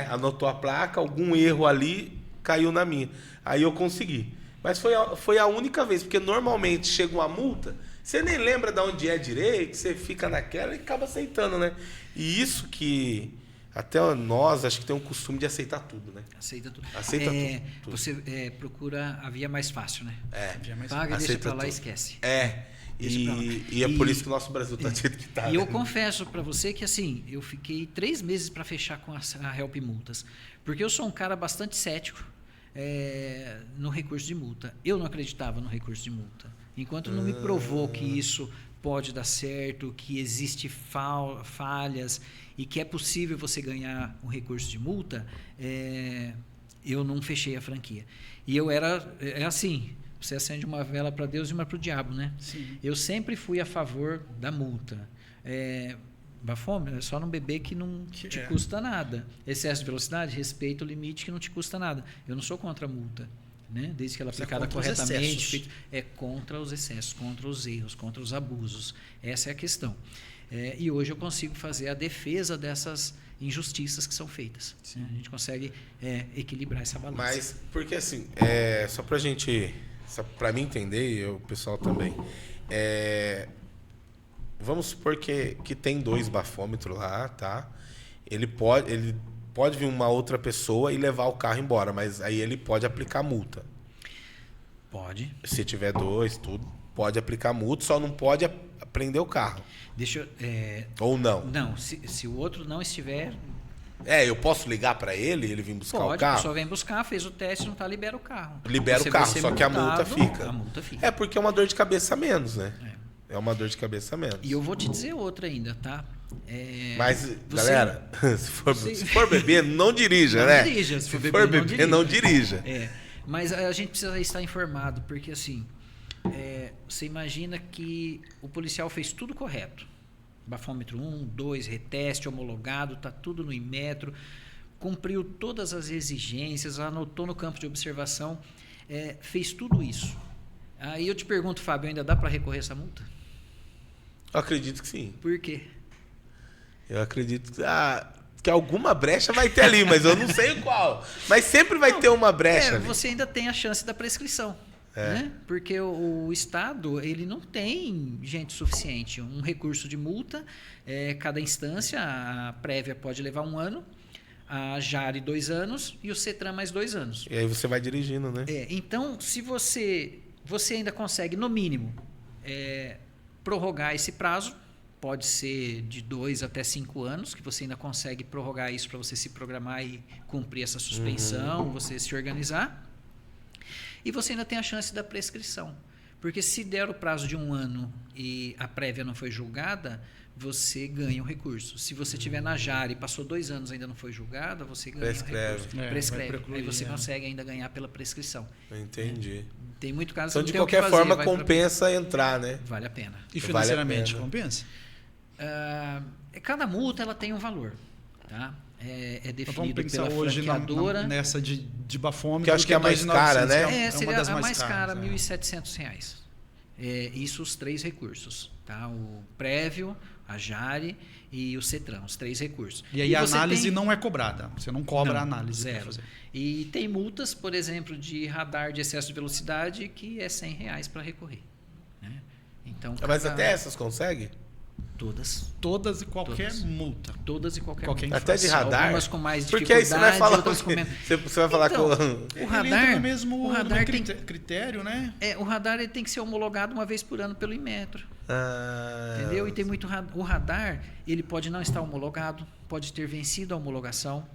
anotou a placa, algum erro ali, caiu na minha. Aí eu consegui. Mas foi a única vez, porque normalmente chega uma multa, você nem lembra de onde é direito, você fica naquela e acaba aceitando, né? E isso que até nós, acho que tem um costume de aceitar tudo, né?
Aceita tudo.
Tudo.
Você procura a via mais fácil, né?
Mais
Paga e deixa
aceita
pra lá e
tudo.
esquece.
E é por isso que o nosso Brasil está do jeito que está.
E eu confesso para você que assim, eu fiquei 3 meses para fechar com a Help Multas, porque eu sou um cara bastante cético no recurso de multa. Eu não acreditava no recurso de multa. Enquanto não me provou que isso pode dar certo, que existe falhas e que é possível você ganhar um recurso de multa, eu não fechei a franquia. E eu assim... Você acende uma vela para Deus e uma para o diabo, né?
Sim.
Eu sempre fui a favor da multa. Bafômetro é só não beber que não te custa nada. Excesso de velocidade, respeita o limite que não te custa nada. Eu não sou contra a multa, né? Desde que ela é aplicada corretamente. É contra os excessos, contra os erros, contra os abusos. Essa é a questão. E hoje eu consigo fazer a defesa dessas injustiças que são feitas. Né? A gente consegue equilibrar essa balança.
Mas, porque assim, só pra gente... Só para mim entender e o pessoal também. Vamos supor que tem 2 bafômetros lá, tá? Ele pode vir uma outra pessoa e levar o carro embora, mas aí ele pode aplicar multa.
Pode.
Se tiver 2, tudo, pode aplicar multa, só não pode prender o carro. Ou não?
Não, se o outro não estiver...
eu posso ligar para ele vir buscar o carro?
A pessoa vem buscar, fez o teste, não está, libera o carro.
Libera o carro, só que a multa fica.
A multa fica.
Porque é uma dor de cabeça a menos, né? É uma dor de cabeça a menos.
E eu vou te dizer outra ainda, tá?
Mas, galera, se for beber, não dirija, né?
Não dirija.
Se for beber, não dirija.
Mas a gente precisa estar informado, porque assim, você imagina que o policial fez tudo correto. Bafômetro 1, 2, reteste, homologado, está tudo no Inmetro, cumpriu todas as exigências, anotou no campo de observação, fez tudo isso. Aí eu te pergunto, Fábio, ainda dá para recorrer essa multa?
Eu acredito que sim.
Por quê?
Eu acredito que alguma brecha vai ter ali, mas eu não sei qual. Mas sempre vai ter uma brecha ali.
Você ainda tem a chance da prescrição. Né? Porque o Estado ele não tem gente suficiente. Um recurso de multa, cada instância, a prévia pode levar 1 ano, a Jari 2 anos e o CETRAN mais 2 anos.
E aí você vai dirigindo, né?
Então, se você ainda consegue, no mínimo, prorrogar esse prazo, pode ser de 2 até 5 anos, que você ainda consegue prorrogar isso para você se programar e cumprir essa suspensão, você se organizar. E você ainda tem a chance da prescrição. Porque se der o prazo de 1 ano e a prévia não foi julgada, você ganha o recurso. Se você tiver na Jari e passou 2 anos e ainda não foi julgada, você ganha o recurso. Prescreve. Aí você consegue ainda ganhar pela prescrição.
Entendi.
Tem muito caso
então,
que
de
não tem
qualquer
o que fazer,
forma, compensa entrar, né?
Vale a pena.
E financeiramente, compensa?
Cada multa ela tem um valor. Tá? É definido pela
hoje
franqueadora.
Nessa de bafômetro,
que acho que é a mais cara, né?
Seria a mais cara, R$ 1.700. Isso os 3 recursos. Tá? O prévio, a Jari e o CETRAN, os 3 recursos.
E aí a análise não é cobrada, você não cobra a análise.
Zero. E tem multas, por exemplo, de radar de excesso de velocidade que é R$100 para recorrer. Né? Então,
mas até essas consegue?
Todas
e qualquer multa.
Todas e qualquer
multa.
Até de radar?
Algumas com mais
dificuldade. Porque aí você vai falar
outras com menos.
Você vai falar
então,
com...
O radar, o radar tem critério, né?
O radar ele tem que ser homologado uma vez por ano pelo Inmetro. Entendeu? E tem muito o radar, ele pode não estar homologado, pode ter vencido a homologação.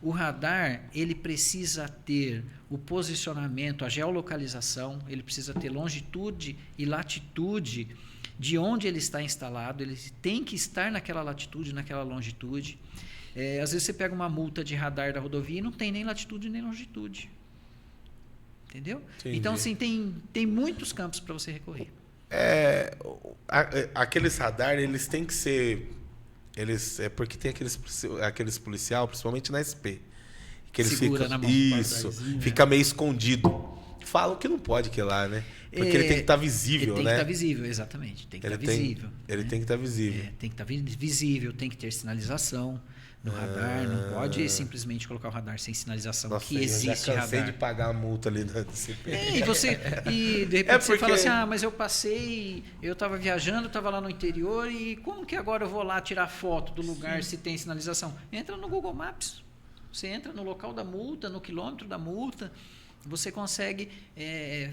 O radar, ele precisa ter o posicionamento, a geolocalização, ele precisa ter longitude e latitude de onde ele está instalado, ele tem que estar naquela latitude, naquela longitude. Às vezes você pega uma multa de radar da rodovia e não tem nem latitude nem longitude. Entendeu?
Entendi.
Então, assim, tem muitos campos para você recorrer.
Aqueles radar, eles têm que ser... porque tem aqueles policial, principalmente na SP, que eles
segura
ficam,
na mão.
isso, fica meio escondido. Falam que não pode que lá, né? Porque ele tem que estar visível, né?
Ele tem que estar visível, exatamente. Tem que estar visível.
Ele tem que estar visível.
Tem que estar visível, tem que ter sinalização no radar. Não pode simplesmente colocar o radar sem sinalização.
Nossa,
que existe
eu já cansei
radar.
de pagar a multa ali da CP.
E de repente você fala assim, mas eu passei, eu estava viajando, estava lá no interior e como que agora eu vou lá tirar foto do lugar se tem sinalização? Entra no Google Maps. Você entra no local da multa, no quilômetro da multa. Você consegue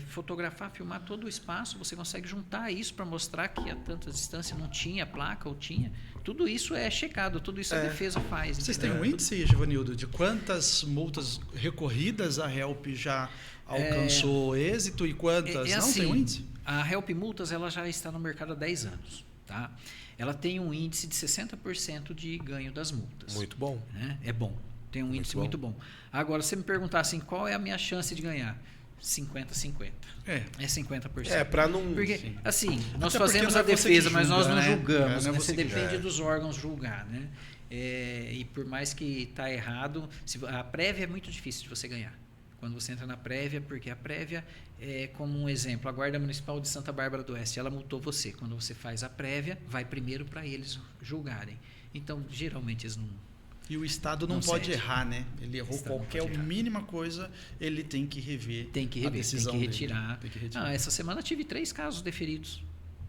fotografar, filmar todo o espaço, você consegue juntar isso para mostrar que a tanta distância não tinha placa ou tinha. Tudo isso é checado, tudo isso a defesa faz.
Vocês têm um índice, Givanildo, de quantas multas recorridas a HELP já alcançou êxito e quantas não tem um índice?
A HELP Multas ela já está no mercado há 10 anos. Tá? Ela tem um índice de 60% de ganho das multas.
Muito bom.
Né? É bom. Tem um índice muito bom. Agora, se você me perguntar assim, qual é a minha chance de ganhar? 50-50. É 50%.
Para não...
Porque, assim, nós fazemos
não
a defesa, mas nós não
né?
julgamos.
Não é
Você depende
julga.
dos órgãos julgar, né? E por mais que está errado, a prévia é muito difícil de você ganhar. Quando você entra na prévia, porque a prévia é como um exemplo, a Guarda Municipal de Santa Bárbara do Oeste, ela multou você. Quando você faz a prévia, vai primeiro para eles julgarem. Então, geralmente, eles não...
E o Estado não pode errar, né? Ele errou qualquer mínima coisa, ele tem que rever a decisão
tem que retirar.
Tem que retirar.
Essa semana tive 3 casos deferidos.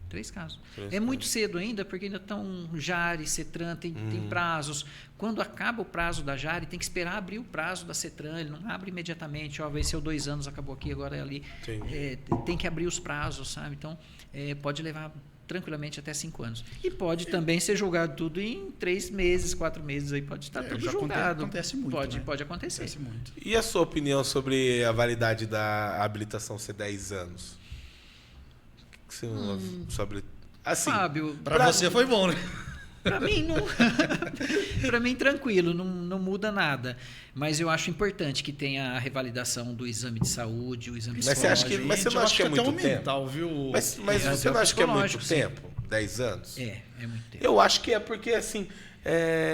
3 casos. É muito cedo ainda, porque ainda estão Jari, CETRAN, tem prazos. Quando acaba o prazo da Jari, tem que esperar abrir o prazo da CETRAN, ele não abre imediatamente, venceu 2 anos, acabou aqui, agora é ali. Tem que abrir os prazos, sabe? Então, pode levar tranquilamente até 5 anos. E pode também ser julgado tudo em 3 meses, 4 meses, aí pode estar tudo julgado.
Acontece muito.
Pode acontecer.
Acontece muito.
E a sua opinião sobre a validade da habilitação ser 10 anos? O que você sobre... Assim,
Fábio,
para você foi bom, né?
Para mim, não. Para mim, tranquilo, não muda nada. Mas eu acho importante que tenha a revalidação do exame de saúde, o exame
Mas você acha que,
psicológico.
mas você não acha que é muito tempo?
mental, viu?
Mas
É,
você
até
não acha que é muito
psicológico, sim.
tempo? 10 anos?
É muito tempo.
Eu acho que é porque, assim...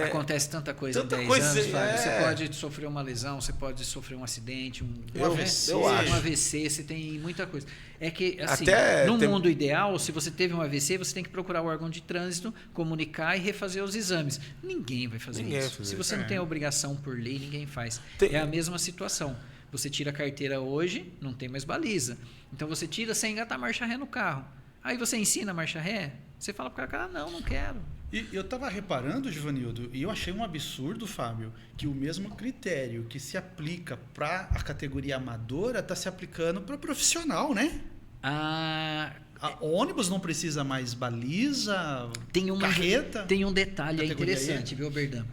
Acontece tanta coisa
tanta
em 10
coisa,
anos, Fábio.
é.
Você pode sofrer uma lesão, você pode sofrer um acidente, um
AVC,
eu acho.
AVC, você tem muita coisa. É que, assim,
Até
no
tem-
mundo ideal, se você teve um AVC, você tem que procurar o órgão de trânsito, comunicar e refazer os exames. Ninguém vai fazer
Ninguém vai
isso.
fazer
Se
isso.
você não tem a obrigação por lei, ninguém faz.
Tem-
É a mesma situação. Você tira a carteira hoje, não tem mais baliza. Então você tira sem engatar marcha ré no carro. Aí você ensina a marcha ré, você fala para o cara, não quero.
E eu estava reparando, Givanildo, e eu achei um absurdo, Fábio, que o mesmo critério que se aplica para a categoria amadora está se aplicando para profissional, né? A ônibus não precisa mais baliza, carreta.
Tem um detalhe aí
Categoria
interessante, viu, Berdan?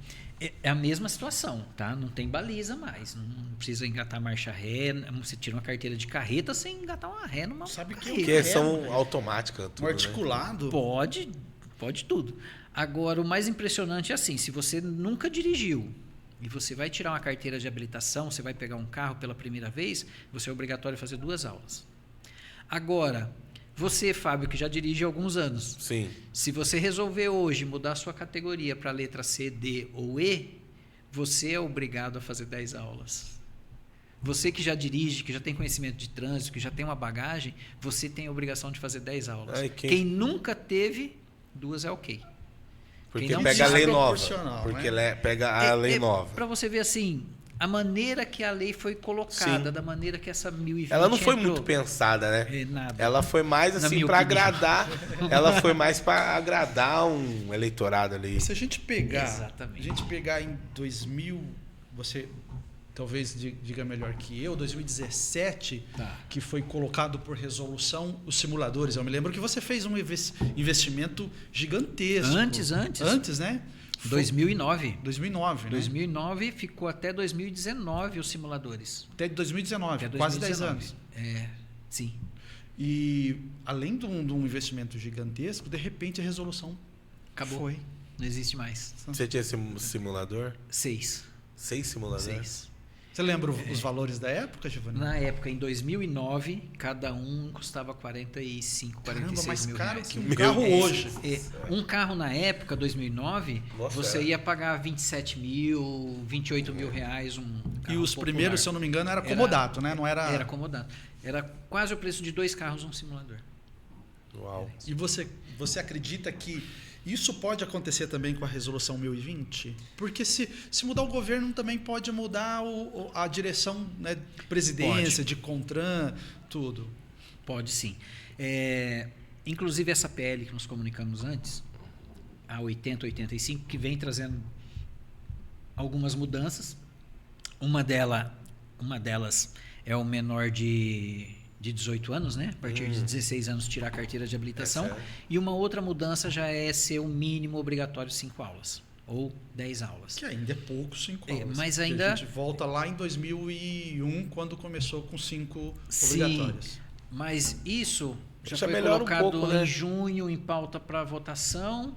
É a mesma situação, tá? Não tem baliza mais. Não precisa engatar marcha ré. Você tira uma carteira de carreta sem engatar uma ré numa
Sabe que
carreta.
Porque são automáticas. Tudo,
Um articulado.
Pode tudo. Agora, o mais impressionante é assim, se você nunca dirigiu e você vai tirar uma carteira de habilitação, você vai pegar um carro pela primeira vez, você é obrigatório fazer 2 aulas. Agora, você, Fábio, que já dirige há alguns anos,
Sim.
se você resolver hoje mudar a sua categoria para a letra C, D ou E, você é obrigado a fazer 10 aulas. Você que já dirige, que já tem conhecimento de trânsito, que já tem uma bagagem, você tem a obrigação de fazer 10 aulas.
Ai,
Quem nunca teve, 2 é ok.
Porque
Quem não
pega a lei nova.
desproporcional,
Porque
né?
pega a lei nova.
Para você ver assim, a maneira que a lei foi colocada,
Sim.
da maneira que essa 1020
Ela não foi
entrou.
muito pensada, né?
Nada.
Ela foi mais
Na
assim
minha
para
opinião.
agradar. Ela foi mais para agradar um eleitorado ali.
Se a gente pegar,
Exatamente.
em 2000, você talvez diga melhor que eu, 2017,
Tá.
que foi colocado por resolução os simuladores. Eu me lembro que você fez um investimento gigantesco. Antes, né?
2009.
2009, né?
2009 ficou até 2019 os simuladores.
Até 2019,
Até
quase
2019.
10 anos.
Sim.
E além de um investimento gigantesco, de repente a resolução
Acabou.
foi.
Não existe mais.
Você tinha esse simulador?
6.
6 simuladores?
6.
Você lembra os valores da época, Giovanni?
Na época, em 2009, cada um custava 45, 46
mais
mil
caro
reais.
que um
Meu
carro
Deus.
hoje.
Um carro na época, 2009,
Nossa,
você ia pagar 27 mil, 28 mil reais um
E
carro
os
popular.
primeiros, se eu não me engano, era comodato, né? Não era...
Era comodato. Era quase o preço de 2 carros um simulador.
Uau.
E você acredita que isso pode acontecer também com a resolução 1020? Porque se mudar o governo, também pode mudar a direção, né, de presidência, de CONTRAN, tudo.
Pode sim. Inclusive essa PL que nos comunicamos antes, a 8085, que vem trazendo algumas mudanças. Uma delas é o menor de 18 anos, né? A partir de 16 anos tirar a carteira de habilitação.
certo.
E uma outra mudança já é ser o mínimo obrigatório 5 aulas. Ou 10 aulas.
Que ainda é pouco 5
É,
aulas.
mas
Porque
ainda-
a gente volta lá em 2001, quando começou com 5
Sim.
obrigatórias.
Mas isso já
Já
foi
melhora um
colocado
pouco, né?
em junho em pauta para votação,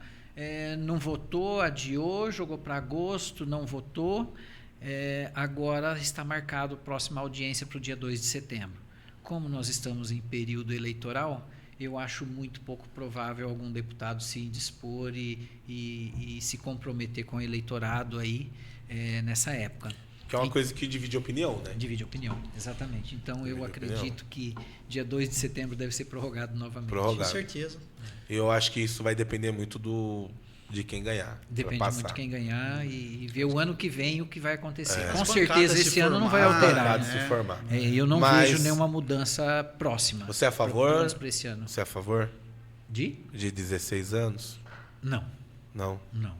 não votou, adiou, jogou para agosto, não votou. Agora está marcado a próxima audiência para o dia 2 de setembro. Como nós estamos em período eleitoral, eu acho muito pouco provável algum deputado se dispor e se comprometer com o eleitorado aí nessa época.
Que é uma coisa que divide opinião, né?
Divide opinião, exatamente. Então, eu
Divide
acredito que dia 2 de setembro deve ser prorrogado novamente.
Com
Prorrogado.
certeza.
Eu acho que isso vai depender muito de quem ganhar.
Depende
pra
muito
passar.
de quem ganhar e ver o ano que vem o que vai acontecer.
É.
Com
As
certeza,
bancadas
esse
se
ano não vai
formar,
alterar.
Bancada
né?
se formar.
Eu não
Mas-
vejo nenhuma mudança próxima.
Você é a favor?
Pelo menos para esse ano.
Você é a favor
De?
de 16 anos?
Não,
Não.
não.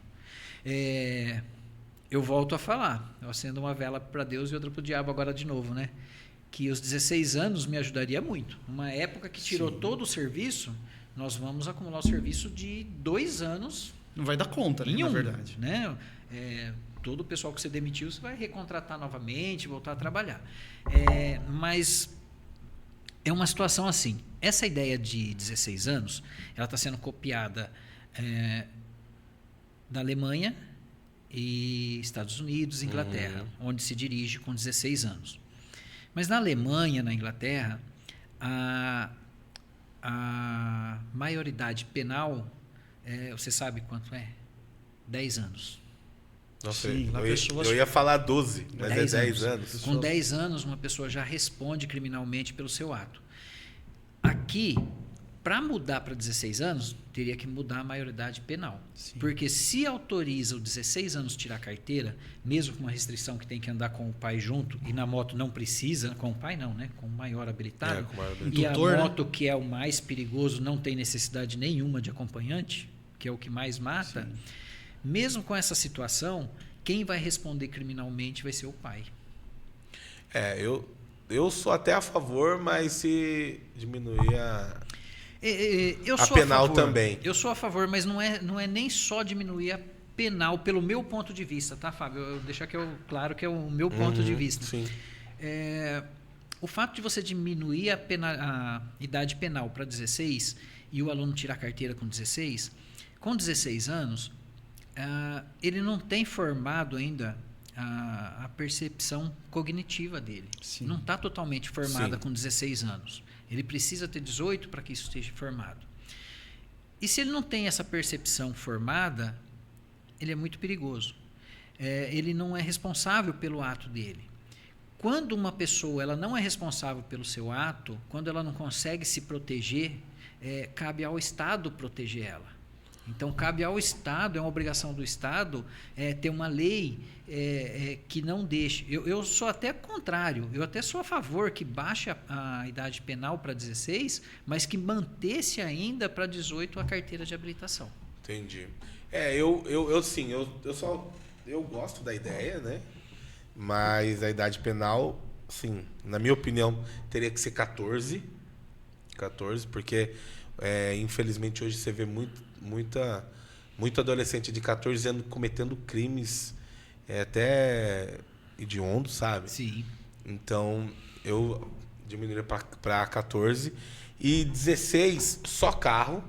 Eu volto a falar. Eu acendo uma vela para Deus e outra para o diabo agora de novo, né? Que os 16 anos me ajudaria muito. Uma época que tirou todo o serviço, nós vamos acumular o serviço de 2 anos
Não vai dar conta, né,
em
na
um,
verdade.
né? Todo o pessoal que você demitiu, você vai recontratar novamente, voltar a trabalhar. Mas é uma situação assim. Essa ideia de 16 anos, ela está sendo copiada da Alemanha e Estados Unidos, Inglaterra, onde se dirige com 16 anos. Mas na Alemanha, na Inglaterra, a maioridade penal, você sabe quanto é? 10 anos.
Nossa,
Sim, lá
eu ia falar 12, mas 10 é 10 anos.
Com 10 anos, uma pessoa já responde criminalmente pelo seu ato. Aqui, para mudar para 16 anos, teria que mudar a maioridade penal.
Sim.
Porque se autoriza o 16 anos tirar a carteira, mesmo com uma restrição que tem que andar com o pai junto, e na moto não precisa, com o pai não, né? Com o maior habilitado.
Com o maior
E
tutor,
a moto, que é o mais perigoso, não tem necessidade nenhuma de acompanhante, que é o que mais mata.
Sim.
Mesmo com essa situação, quem vai responder criminalmente vai ser o pai.
Eu sou até a favor, mas se diminuir a
a
penal
favor.
também.
Eu sou a favor, mas não é nem só diminuir a penal, pelo meu ponto de vista, tá, Fábio? Eu deixar claro que é o meu ponto de vista.
Sim.
O fato de você diminuir a idade penal para 16 e o aluno tirar a carteira com 16, com 16 anos, ele não tem formado ainda a percepção cognitiva dele.
Sim.
Não está totalmente formada
Sim.
com 16 anos. Ele precisa ter 18 para que isso esteja formado. E se ele não tem essa percepção formada, ele é muito perigoso. Ele não é responsável pelo ato dele. Quando uma pessoa ela não é responsável pelo seu ato, quando ela não consegue se proteger, cabe ao Estado proteger ela. Então, cabe ao Estado, é uma obrigação do Estado ter uma lei que não deixe. Eu sou até contrário, eu até sou a favor que baixe a idade penal para 16, mas que mantesse ainda para 18 a carteira de habilitação.
Entendi. Eu gosto da ideia, né? Mas a idade penal, sim, na minha opinião, teria que ser 14. 14, porque infelizmente hoje você vê muito adolescente de 14 anos cometendo crimes até hediondos, sabe?
Sim.
Então, eu diminuiria para 14 e 16 só carro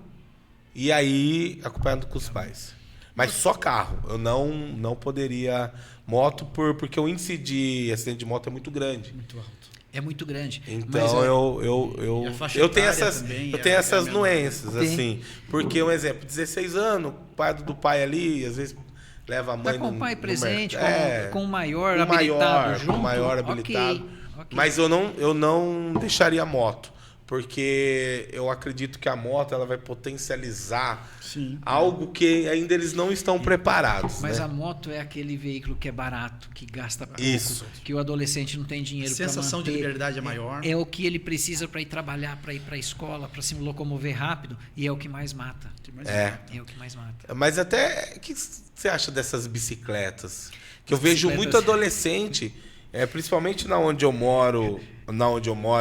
e aí acompanhado com os pais. Mas só carro. Eu não poderia moto porque o índice de acidente de moto é muito grande.
Muito alto.
É muito grande.
Então
E a faixa
eu tenho
etária
essas
também
eu tenho essas
menor.
nuances
Tem.
assim, porque um exemplo, 16 anos, pai do pai ali, às vezes leva a mãe
Está com o pai presente,
mercado.
com o maior
Com o
habilitado junto.
com o maior
ok,
habilitado.
ok.
Mas eu não deixaria a moto, porque eu acredito que a moto ela vai potencializar
Sim.
algo que ainda eles não estão preparados.
Mas
né?
a moto é aquele veículo que é barato, que gasta pouco,
Isso.
que o adolescente não tem
A
dinheiro para manter.
sensação de liberdade é maior.
É o que ele precisa para ir trabalhar, para ir para a escola, para se locomover rápido, e é o que mais mata. É o que mais mata.
Mas até, o que você acha dessas bicicletas? Que eu
As
vejo
bicicletas-
muito adolescente, principalmente na onde eu moro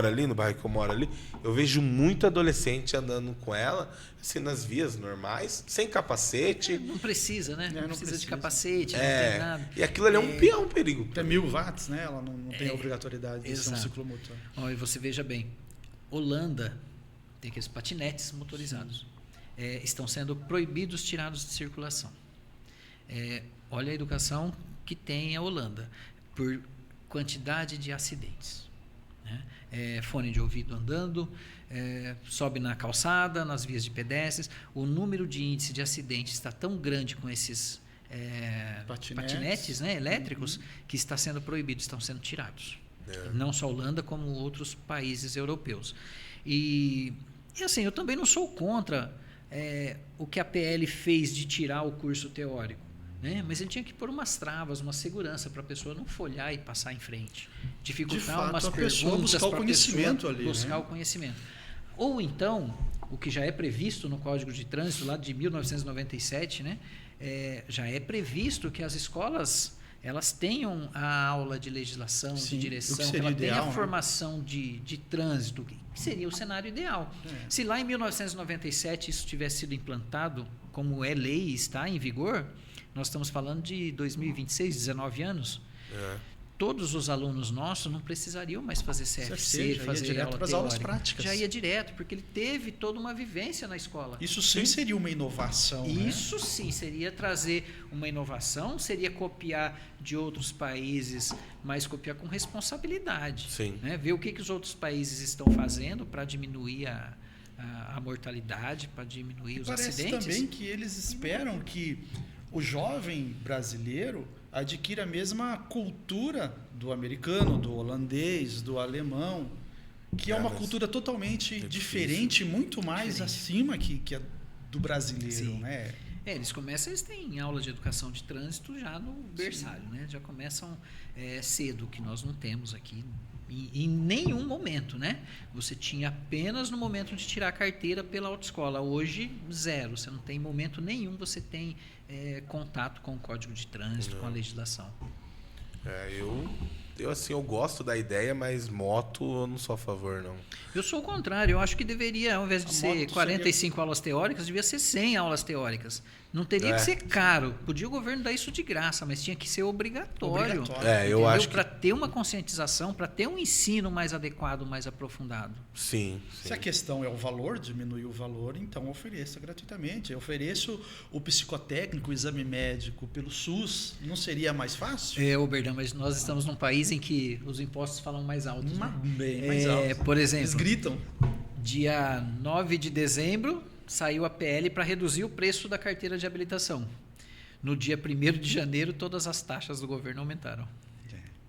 ali, no bairro que eu moro ali, eu vejo muito adolescente andando com ela, assim, nas vias normais, sem capacete.
Não precisa, né? Não
não
precisa de
precisa.
capacete, não tem nada.
E aquilo ali é um perigo.
Até 1000 watts, né? Ela não tem a obrigatoriedade de ser um
exato.
ciclomotor.
Ó, e você veja bem, Holanda tem aqueles patinetes motorizados. Estão sendo proibidos, tirados de circulação. Olha a educação que tem a Holanda, por quantidade de acidentes. Né? Fone de ouvido andando, sobe na calçada, nas vias de pedestres. O número de índice de acidentes está tão grande com esses patinetes, né, elétricos, que está sendo proibido, estão sendo tirados. Não só a Holanda, como outros países europeus. E assim, eu também não sou contra o que a PL fez de tirar o curso teórico. Né? Mas ele tinha que pôr umas travas, uma segurança para a pessoa não folhar e passar em frente. Dificultar
De fato,
umas
a pessoa
perguntas
buscar o
para a
conhecimento
pessoa
ali,
buscar
né?
o conhecimento. Ou então, o que já é previsto no Código de Trânsito, lá de 1997, né? Já é previsto que as escolas elas tenham a aula de legislação,
Sim,
de direção,
o que
que
seria
ela tenha
ideal,
a
né?
formação de trânsito, que seria o cenário ideal. Se lá em 1997 isso tivesse sido implantado, como é lei e está em vigor, nós estamos falando de 2026, 19 anos. todos os alunos nossos não precisariam mais fazer CFC,
já ia
fazer
direto
aula
para as
teórica.
aulas práticas.
Já ia direto, porque ele teve toda uma vivência na escola.
Isso sim seria uma inovação,
Isso sim, seria trazer uma inovação, seria copiar de outros países, mas copiar com responsabilidade.
Sim.
Né? Ver o que os outros países estão fazendo para diminuir a mortalidade, para diminuir os
Parece
acidentes.
também que eles esperam que o jovem brasileiro adquira a mesma cultura do americano, do holandês, do alemão, que é uma
mas
cultura totalmente
é
diferente, muito mais
Diferente.
acima que a do brasileiro,
Sim.
né?
Eles têm aula de educação de trânsito já no berçário, né? Já começam cedo, que nós não temos aqui em nenhum momento, né? Você tinha apenas no momento de tirar a carteira pela autoescola. Hoje, zero. Você não tem momento nenhum, você tem contato com o Código de Trânsito, com a legislação.
Eu assim, eu gosto da ideia, mas moto eu não sou a favor, não.
Eu sou o contrário. Eu acho que deveria, ao invés de
A
ser
moto
45 aulas teóricas, devia ser 100 aulas teóricas. Não teria que ser caro. Podia o governo dar isso de graça, mas tinha que ser obrigatório.
Eu acho que
Para ter uma conscientização, para ter um ensino mais adequado, mais aprofundado.
sim.
Se a questão é o valor, diminuir o valor, então ofereça gratuitamente. Eu ofereço o psicotécnico, o exame médico pelo SUS. Não seria mais fácil?
Berdão, mas nós estamos num país em que os impostos falam mais alto. Né?
Bem mais alto.
Por
Eles
exemplo,
gritam.
dia 9 de dezembro, saiu a PL para reduzir o preço da carteira de habilitação. No dia 1º de janeiro, todas as taxas do governo aumentaram.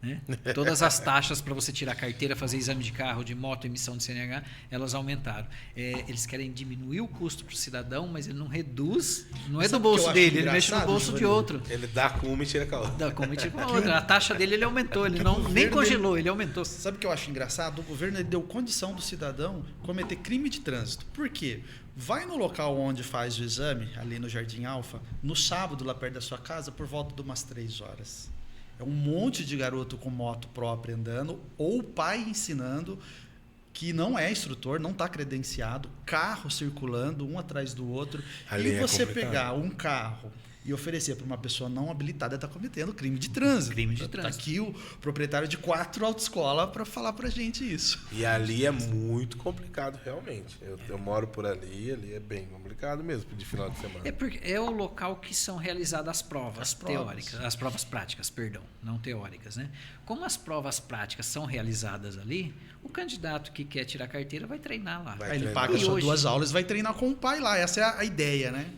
Né? Todas as taxas para você tirar carteira, fazer exame de carro, de moto, emissão de CNH, elas aumentaram. Eles querem diminuir o custo para o cidadão, mas ele não reduz, não é do bolso dele, ele mexe no bolso de outro.
Ele dá com uma e tira com a outra.
Dá com uma e tira com a outra. A taxa dele ele aumentou, ele não, nem congelou, ele aumentou.
Sabe o que eu acho engraçado? O governo ele deu condição do cidadão cometer crime de trânsito. Por quê? Vai no local onde faz o exame, ali no Jardim Alfa, no sábado, lá perto da sua casa, por volta de umas 3 horas. É um monte de garoto com moto própria andando, ou o pai ensinando, que não é instrutor, não está credenciado, carro circulando, um atrás do outro.
Ali
e você
complicado.
pegar um carro e oferecer para uma pessoa não habilitada, está cometendo crime de trânsito.
Crime de
Tá
trânsito.
aqui o proprietário de 4 autoescolas para falar para a gente isso.
E ali é muito complicado, realmente. Eu moro por ali é bem complicado mesmo, de final de semana.
Porque é o local que são realizadas as provas
provas.
teóricas, as provas práticas, perdão, não teóricas, né? Como as provas práticas são realizadas ali, o candidato que quer tirar carteira vai treinar lá.
Vai
Aí ele
treinar.
paga
E
só
hoje-
2 aulas e vai treinar com o pai lá. Essa é a ideia, né?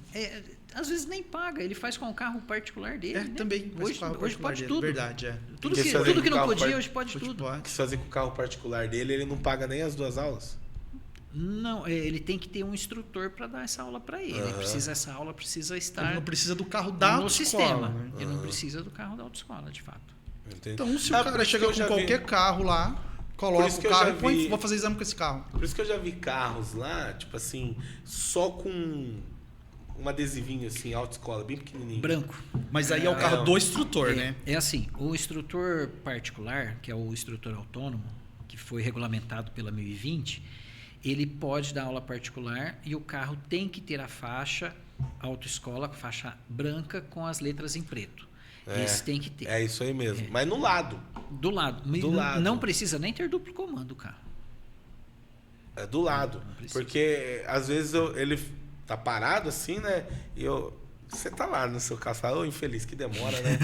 Às vezes nem paga, ele faz com o carro particular dele. né?
Também. mas
Hoje,
carro
hoje
particular
pode
dele.
tudo.
Verdade, é.
Tudo
Quer
que,
fazer
tudo que
com
não
carro
podia,
part-
hoje pode tudo.
Quis fazer com o carro particular dele, ele não paga nem as 2 aulas.
Não, ele tem que ter um instrutor para dar essa aula para ele. Essa aula precisa
Ele
estar
não precisa do carro da
no
autoescola,
sistema.
né?
Ele não precisa do carro da autoescola, de fato.
Entendi.
Então, se
Ah,
o
por
cara
isso
chega
que eu
com
já
qualquer
vi.
carro lá, coloca
isso
o
que eu
carro
já
e põe,
vi.
vou fazer exame com esse carro.
Por isso que eu já vi carros lá, tipo assim, só com um adesivinho assim, autoescola, bem pequenininho.
Branco.
Mas aí é o carro
É.
do instrutor, né?
É assim, o instrutor particular, que é o instrutor autônomo, que foi regulamentado pela 1020, ele pode dar aula particular e o carro tem que ter a faixa autoescola, faixa branca com as letras em preto. Esse tem que ter.
É isso aí mesmo. Mas no lado.
Do lado.
Do lado.
Não precisa nem ter duplo comando o carro.
É do lado.
Não precisa.
Porque às vezes ele tá parado assim, né? E você tá lá no seu carro, você fala, ô infeliz, que demora, né?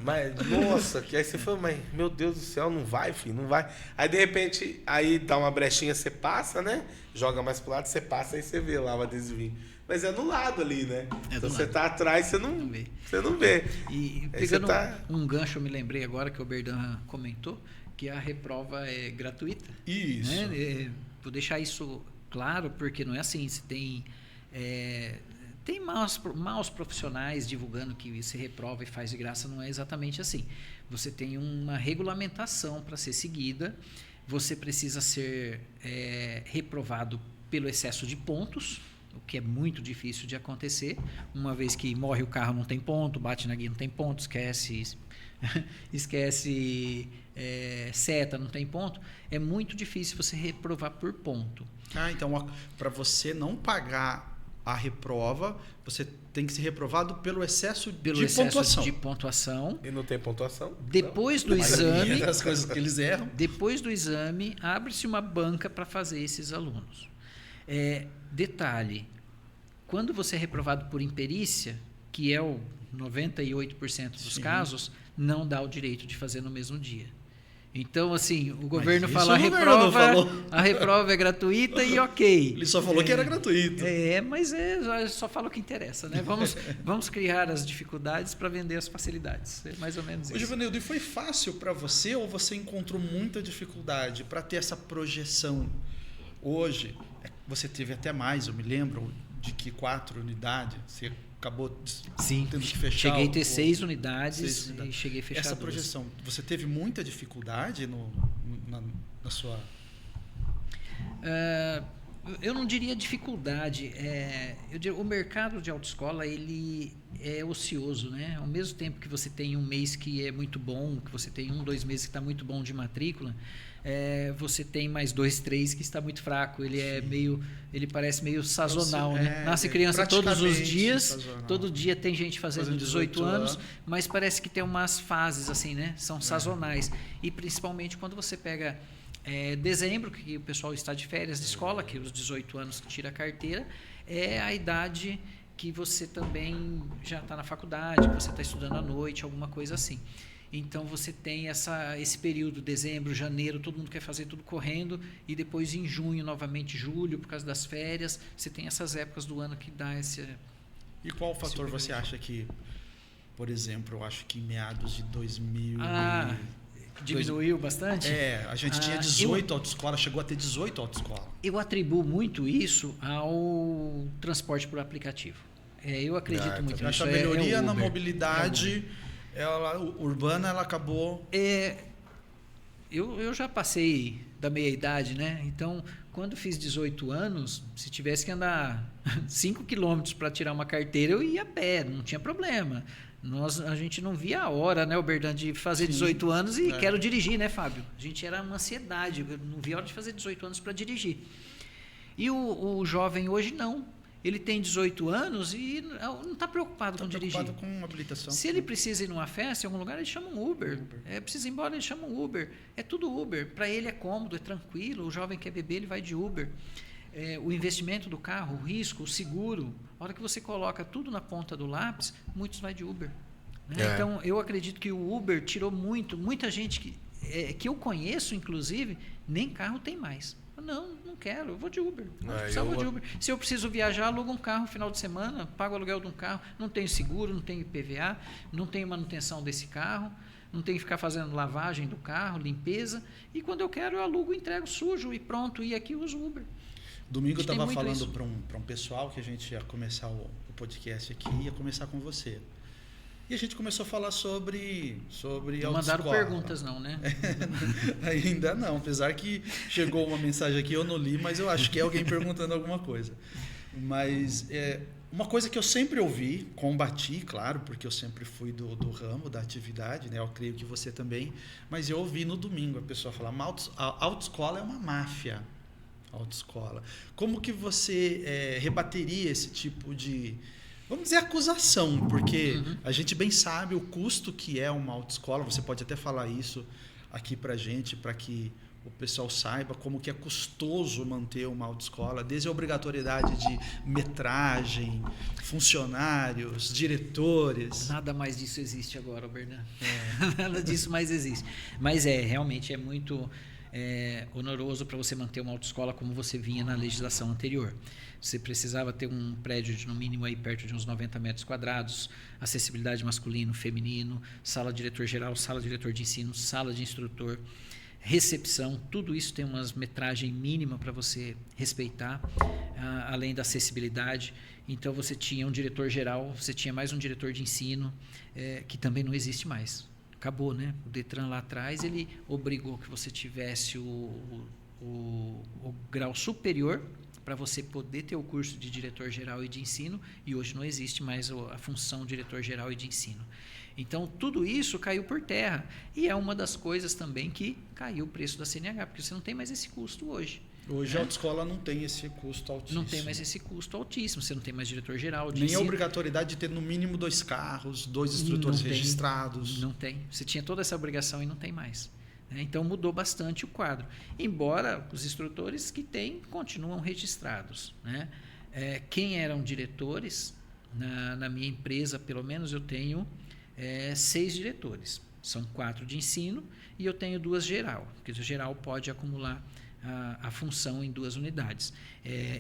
Mas, nossa, que aí você fala, mas meu Deus do céu, não vai, filho, não vai. Aí de repente, aí dá uma brechinha, você passa, né? Joga mais pro lado, você passa, aí você vê lá o adesivinho. Mas é no lado ali, né?
É
Então
do
você
lado.
tá atrás, você não
vê.
Você não vê.
E
Aí você
pegando
tá-
um gancho, eu me lembrei agora que o Berdan comentou, que a reprova é gratuita.
Isso.
Né? Vou deixar isso claro, porque não é assim. Se tem maus profissionais divulgando que se reprova e faz de graça, não é exatamente assim. Você tem uma regulamentação para ser seguida, você precisa ser reprovado pelo excesso de pontos, o que é muito difícil de acontecer. Uma vez que morre o carro, não tem ponto, bate na guia, não tem ponto, esquece seta, não tem ponto. É muito difícil você reprovar por ponto.
Ah, então para você não pagar a reprova, você tem que ser reprovado pelo excesso
Pelo
de
excesso
pontuação.
de pontuação.
E não tem pontuação?
Depois do
Mas
exame,
das coisas que eles erram.
depois do exame, abre-se uma banca para fazer esses alunos. Detalhe, quando você é reprovado por imperícia, que é o 98% dos
Sim.
casos, não dá o direito de fazer no mesmo dia. Então, assim, o governo
isso
fala
o governador falou.
a reprova é gratuita e ok.
Ele só falou que era gratuito.
Mas só fala o que interessa, né? Vamos criar as dificuldades para vender as facilidades. É mais ou menos
Ô,
isso.
Givanildo, e foi fácil para você ou você encontrou muita dificuldade para ter essa projeção? Hoje, você teve até mais, eu me lembro, de que 4 unidades, você acabou
Sim,
tendo que fechar.
cheguei a ter 6 unidades,
6 unidades.
e cheguei a fechar
Essa
2.
projeção, você teve muita dificuldade na sua...
Eu não diria dificuldade. Eu diria, o mercado de autoescola ele é ocioso, né? Ao mesmo tempo que você tem um mês que é muito bom, que você tem 2 meses que está muito bom de matrícula, você tem mais 2, 3 que está muito fraco. Ele parece meio sazonal, né? Nasce criança todos os dias,
sazonal.
todo dia tem gente fazendo 18 anos, mas parece que tem umas fases assim, né? São sazonais. E principalmente quando você pega dezembro, que o pessoal está de férias de escola, que os 18 anos que tira a carteira, é a idade que você também já está na faculdade, que você está estudando à noite, alguma coisa assim. Então você tem esse período, dezembro, janeiro, todo mundo quer fazer tudo correndo, e depois em junho, novamente julho, por causa das férias, você tem essas épocas do ano que dá esse...
E qual fator você acha que, por exemplo, eu acho que em meados de 2000...
Diminuiu bastante?
A gente tinha 18 autoescolas, chegou a ter 18 autoescolas.
Eu atribuo muito isso ao transporte por aplicativo. Eu acredito muito nisso.
Acho a melhoria na
Uber.
mobilidade urbana, ela acabou...
Eu já passei da meia-idade, né? Então, quando fiz 18 anos, se tivesse que andar 5 quilômetros para tirar uma carteira, eu ia a pé, não tinha problema. A gente não via a hora, né, Oberdan, de fazer 18 anos e quero dirigir, né, Fábio? A gente era uma ansiedade, eu não via a hora de fazer 18 anos para dirigir. E o jovem hoje não. Ele tem 18 anos e não está preocupado com dirigir.
Está preocupado com habilitação.
Se ele precisa ir numa festa, em algum lugar, ele chama um Uber. Precisa ir embora, ele chama um Uber. É tudo Uber. Para ele é cômodo, é tranquilo. O jovem quer beber, ele vai de Uber. O investimento do carro, o risco, o seguro, a hora que você coloca tudo na ponta do lápis, muitos vai de Uber. Né? Então, eu acredito que o Uber tirou muita gente que eu conheço, inclusive, nem carro tem mais. Não quero, eu vou de Uber. Vou de Uber. Se eu preciso viajar, alugo um carro no final de semana, pago o aluguel de um carro, não tenho seguro, não tenho IPVA, não tenho manutenção desse carro, não tenho que ficar fazendo lavagem do carro, limpeza, e quando eu quero, eu alugo, entrego sujo e pronto, e aqui eu uso Uber.
Domingo eu estava falando para um pessoal que a gente ia começar o podcast aqui, ia começar com você. E a gente começou a falar sobre
não mandaram perguntas não, né?
Ainda não, apesar que chegou uma mensagem aqui, eu não li, mas eu acho que é alguém perguntando alguma coisa. Mas uma coisa que eu sempre ouvi, combati, claro, porque eu sempre fui do ramo, da atividade, né? Eu creio que você também, mas eu ouvi no domingo a pessoa falar, a autoescola é uma máfia. Autoescola. Como que você rebateria esse tipo de, vamos dizer, acusação? Porque a gente bem sabe o custo que é uma autoescola. Você pode até falar isso aqui pra gente, para que o pessoal saiba como que é custoso manter uma autoescola, desde a obrigatoriedade de metragem, funcionários, diretores.
Nada mais disso existe agora, Oberdan. Nada disso mais existe. Mas realmente é muito... onoroso para você manter uma autoescola como você vinha na legislação anterior. Você precisava ter um prédio de no mínimo aí perto de uns 90 metros quadrados, acessibilidade masculino, feminino, sala diretor-geral, sala diretor de ensino, sala de instrutor, recepção, tudo isso tem uma metragem mínima para você respeitar, além da acessibilidade. Então você tinha um diretor-geral, você tinha mais um diretor de ensino, que também não existe mais. Acabou, né? O Detran lá atrás, ele obrigou que você tivesse o grau superior para você poder ter o curso de diretor-geral e de ensino, e hoje não existe mais a função diretor-geral e de ensino. Então, tudo isso caiu por terra, e é uma das coisas também que caiu o preço da CNH, porque você não tem mais esse custo hoje.
Hoje a autoescola não tem esse custo altíssimo.
Não tem mais esse custo altíssimo. Você não tem mais diretor-geral de
Nem
ensino.
a obrigatoriedade de ter no mínimo 2 carros, 2 instrutores registrados.
Não tem. Você tinha toda essa obrigação e não tem mais. Né? Então mudou bastante o quadro. Embora os instrutores que têm continuam registrados. Né? Quem eram diretores, na minha empresa, pelo menos, eu tenho 6 diretores. São 4 de ensino e eu tenho 2 geral, porque o geral pode acumular a função em 2 unidades.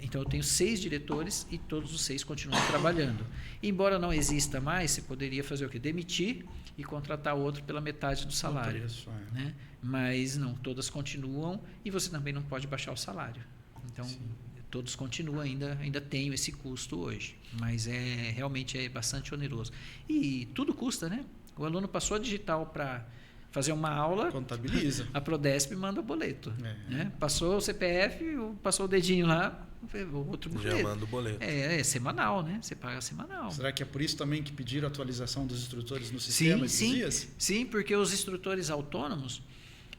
Então, eu tenho 6 diretores e todos os 6 continuam trabalhando. Embora não exista mais, você poderia fazer o quê? Demitir e contratar outro pela metade do salário. Né? Mas não, todas continuam e você também não pode baixar o salário. Então, sim, todos continuam, ainda tem esse custo hoje, mas realmente é bastante oneroso. E tudo custa, né? O aluno passou a digital para fazer uma aula,
contabiliza.
A Prodesp manda o boleto. Né? Passou o CPF, passou o dedinho lá, outro boleto.
Já manda o boleto.
É semanal, né? Você paga semanal.
Será que é por isso também que pediram a atualização dos instrutores no sistema esses dias?
Sim, porque os instrutores autônomos,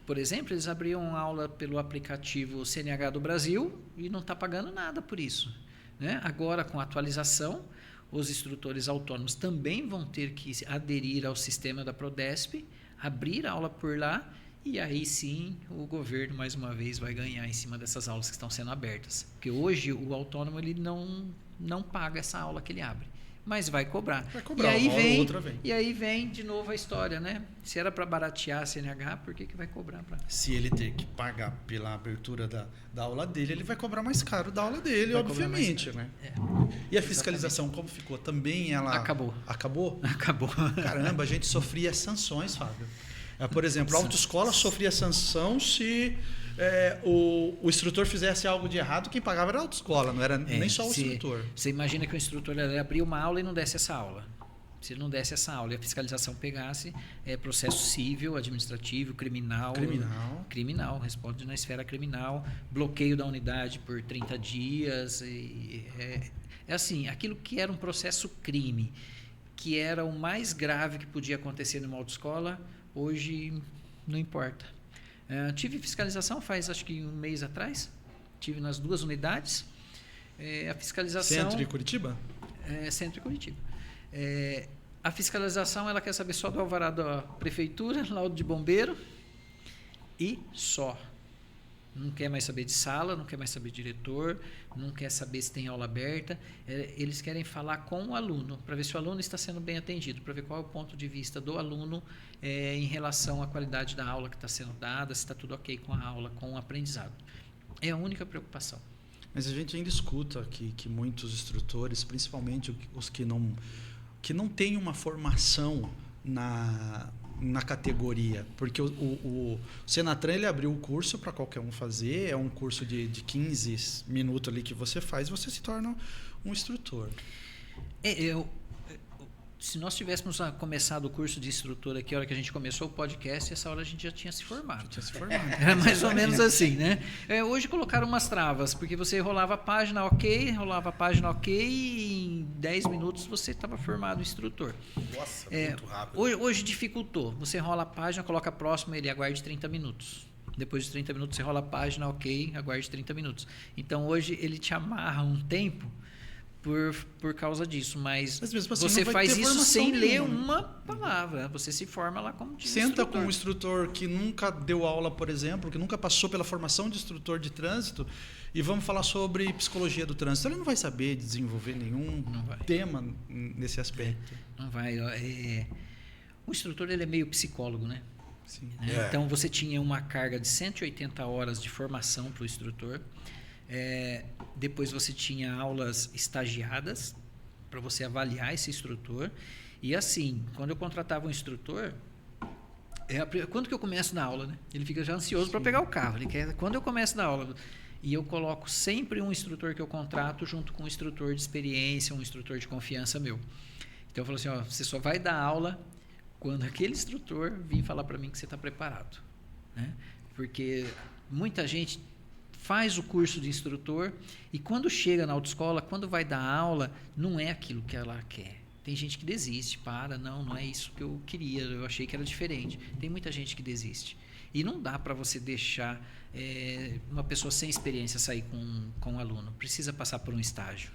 por exemplo, eles abriam aula pelo aplicativo CNH do Brasil e não está pagando nada por isso. Né? Agora, com a atualização, os instrutores autônomos também vão ter que aderir ao sistema da Prodesp, abrir a aula por lá, e aí sim o governo, mais uma vez, vai ganhar em cima dessas aulas que estão sendo abertas. Porque hoje o autônomo ele não paga essa aula que ele abre, mas vai cobrar.
E aí vem, outra vem.
E aí vem de novo a história, né? Se era para baratear a CNH, por que vai cobrar?
Se ele ter que pagar pela abertura da aula dele, ele vai cobrar mais caro da aula dele, vai obviamente. Né? E a fiscalização, como ficou? Também ela...
Acabou.
Acabou?
Acabou.
Caramba, a gente sofria sanções, Fábio. Por exemplo, a autoescola sofria sanção se o instrutor fizesse algo de errado, quem pagava era a autoescola, não era nem só o instrutor.
Você imagina que o instrutor abria uma aula e não desse essa aula. Se ele não desse essa aula e a fiscalização pegasse, processo civil, administrativo, criminal. Criminal, responde na esfera criminal, bloqueio da unidade por 30 dias. Assim, aquilo que era um processo crime, que era o mais grave que podia acontecer numa autoescola, hoje não importa. Tive fiscalização faz acho que um mês atrás, tive nas 2 unidades. A fiscalização...
Centro e Curitiba?
Centro e Curitiba. A fiscalização ela quer saber só do alvará da prefeitura, laudo de bombeiro e só. Não quer mais saber de sala, não quer mais saber de diretor, não quer saber se tem aula aberta. Eles querem falar com o aluno, para ver se o aluno está sendo bem atendido, para ver qual é o ponto de vista do aluno em relação à qualidade da aula que está sendo dada, se está tudo ok com a aula, com o aprendizado. É a única preocupação.
Mas a gente ainda escuta que muitos instrutores, principalmente os que não têm uma formação na categoria, porque o Senatran ele abriu o curso para qualquer um fazer, é um curso de 15 minutos ali que você faz, você se torna um instrutor.
Se nós tivéssemos começado o curso de instrutor aqui, a hora que a gente começou o podcast, essa hora a gente já tinha se formado. Era mais ou menos assim, né? Hoje colocaram umas travas, porque você rolava a página ok, e em 10 minutos você estava formado instrutor.
Nossa, muito rápido.
Hoje dificultou. Você rola a página, coloca próximo, ele aguarde 30 minutos. Depois de 30 minutos você rola a página, ok, aguarde 30 minutos. Então hoje ele te amarra um tempo por causa disso, mas
mesmo assim,
você faz isso sem ler
nenhuma.
uma palavra, você se forma lá como
Senta com um instrutor que nunca deu aula, por exemplo, que nunca passou pela formação de instrutor de trânsito e vamos falar sobre psicologia do trânsito. Ele não vai saber desenvolver nenhum tema nesse aspecto.
Não vai. O instrutor ele é meio psicólogo, né?
Sim.
Então você tinha uma carga de 180 horas de formação para o instrutor. Depois você tinha aulas estagiadas para você avaliar esse instrutor. E assim, quando eu contratava um instrutor, quando que eu começo na aula, né? Ele fica já ansioso para pegar o carro. Ele quer quando eu começo na aula. E eu coloco sempre um instrutor que eu contrato junto com um instrutor de experiência, um instrutor de confiança meu. Então eu falo assim, você só vai dar aula quando aquele instrutor vir falar para mim que você está preparado, né? Porque muita gente faz o curso de instrutor e quando chega na autoescola, quando vai dar aula, não é aquilo que ela quer. Tem gente que desiste, não é isso que eu queria, eu achei que era diferente. Tem muita gente que desiste. E não dá para você deixar uma pessoa sem experiência sair com um aluno. Precisa passar por um estágio.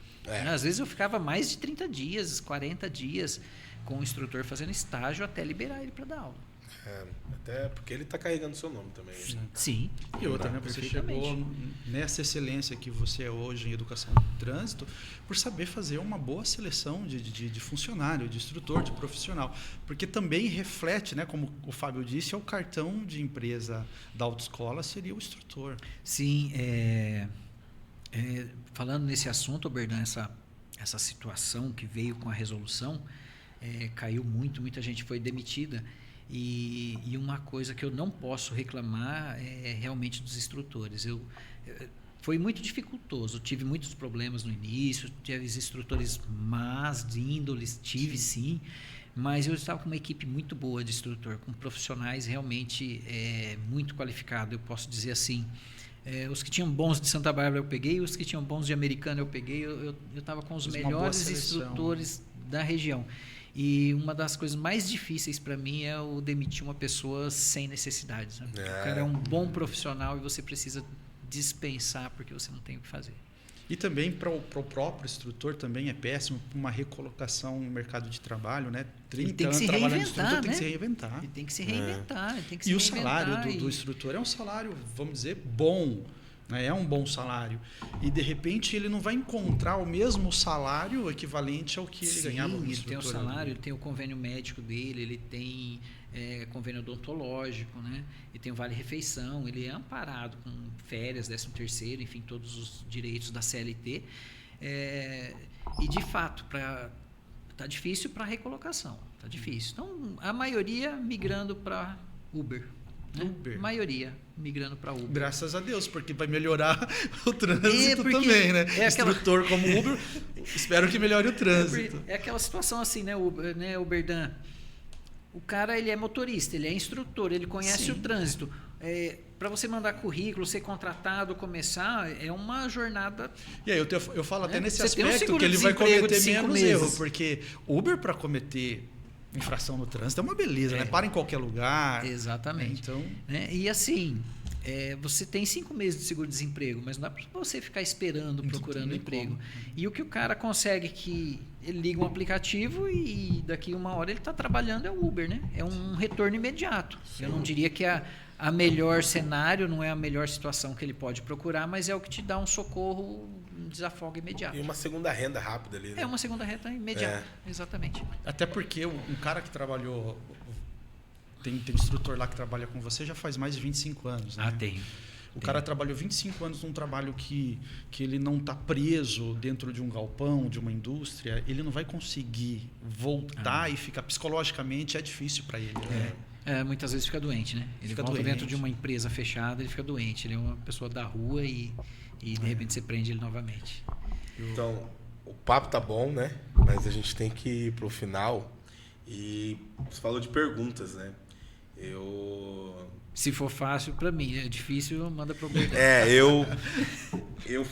Às vezes eu ficava mais de 30 dias, 40 dias com o instrutor fazendo estágio até liberar ele para dar aula.
Até porque ele está carregando seu nome também.
Sim.
E outra, né? Você chegou nessa excelência que você é hoje em educação de trânsito por saber fazer uma boa seleção de funcionário, de instrutor, de profissional. Porque também reflete, né? Como o Fábio disse, é o cartão de empresa da autoescola seria o instrutor.
Sim. Falando nesse assunto, Oberdan, essa situação que veio com a resolução, caiu muita gente foi demitida. E uma coisa que eu não posso reclamar é realmente dos instrutores. Foi muito dificultoso, tive muitos problemas no início, tive instrutores más de índoles, sim, mas eu estava com uma equipe muito boa de instrutor, com profissionais realmente muito qualificados, eu posso dizer assim. Os que tinham bons de Santa Bárbara eu peguei, os que tinham bons de Americana eu peguei, eu estava com os melhores instrutores da região. E uma das coisas mais difíceis para mim é o demitir uma pessoa sem necessidades. Né? O cara é um bom profissional e você precisa dispensar porque você não tem o que fazer.
E também para o próprio instrutor também é péssimo uma recolocação no mercado de trabalho, né? 30 anos trabalhando de instrutor, tem que se reinventar.
Ele tem que se reinventar.
E o salário do instrutor é um salário, vamos dizer, bom. É um bom salário. E, de repente, ele não vai encontrar o mesmo salário equivalente ao que ele ganhava como instrutor.
Ele tem o salário, ele tem o convênio médico dele, ele tem convênio odontológico, né? Ele tem o vale-refeição, ele é amparado com férias, 13º, enfim, todos os direitos da CLT. E, de fato, tá difícil para recolocação. Tá difícil. Então, a maioria migrando para Uber. Né?
Uber.
Maioria migrando para Uber.
Graças a Deus, porque vai melhorar o trânsito também, né? Instrutor como Uber, espero que melhore o trânsito.
É aquela situação assim, né, Oberdan? O cara, ele é motorista, ele é instrutor, ele conhece o trânsito. Para você mandar currículo, ser contratado, começar, é uma jornada...
E aí eu falo até nesse aspecto que ele vai cometer menos erro, porque Uber, para cometer infração no trânsito é uma beleza, né? Para em qualquer lugar.
Exatamente.
Então...
E assim, você tem 5 meses de seguro-desemprego, mas não dá para você ficar esperando, procurando emprego. E o que o cara consegue que ele liga um aplicativo e daqui uma hora ele está trabalhando é o Uber, né? É um retorno imediato. Sim. Eu não diria que a melhor cenário, não é a melhor situação que ele pode procurar, mas é o que te dá um socorro, um desafogo imediato.
E uma segunda renda rápida ali, né?
É uma segunda renda imediata, exatamente.
Até porque um cara que trabalhou... Tem instrutor lá que trabalha com você já faz mais de 25 anos, né?
Tem.
O cara trabalhou 25 anos num trabalho que ele não está preso dentro de um galpão, de uma indústria, ele não vai conseguir voltar e ficar psicologicamente, é difícil para ele. Né?
Muitas vezes fica doente, né? Ele fica volta dentro de uma empresa fechada, ele fica doente. Ele é uma pessoa da rua e de repente você prende ele novamente.
Então, o papo tá bom, né? Mas a gente tem que ir pro final. E você falou de perguntas, né?
Se for fácil para mim, é difícil, manda pro Oberdan.
Eu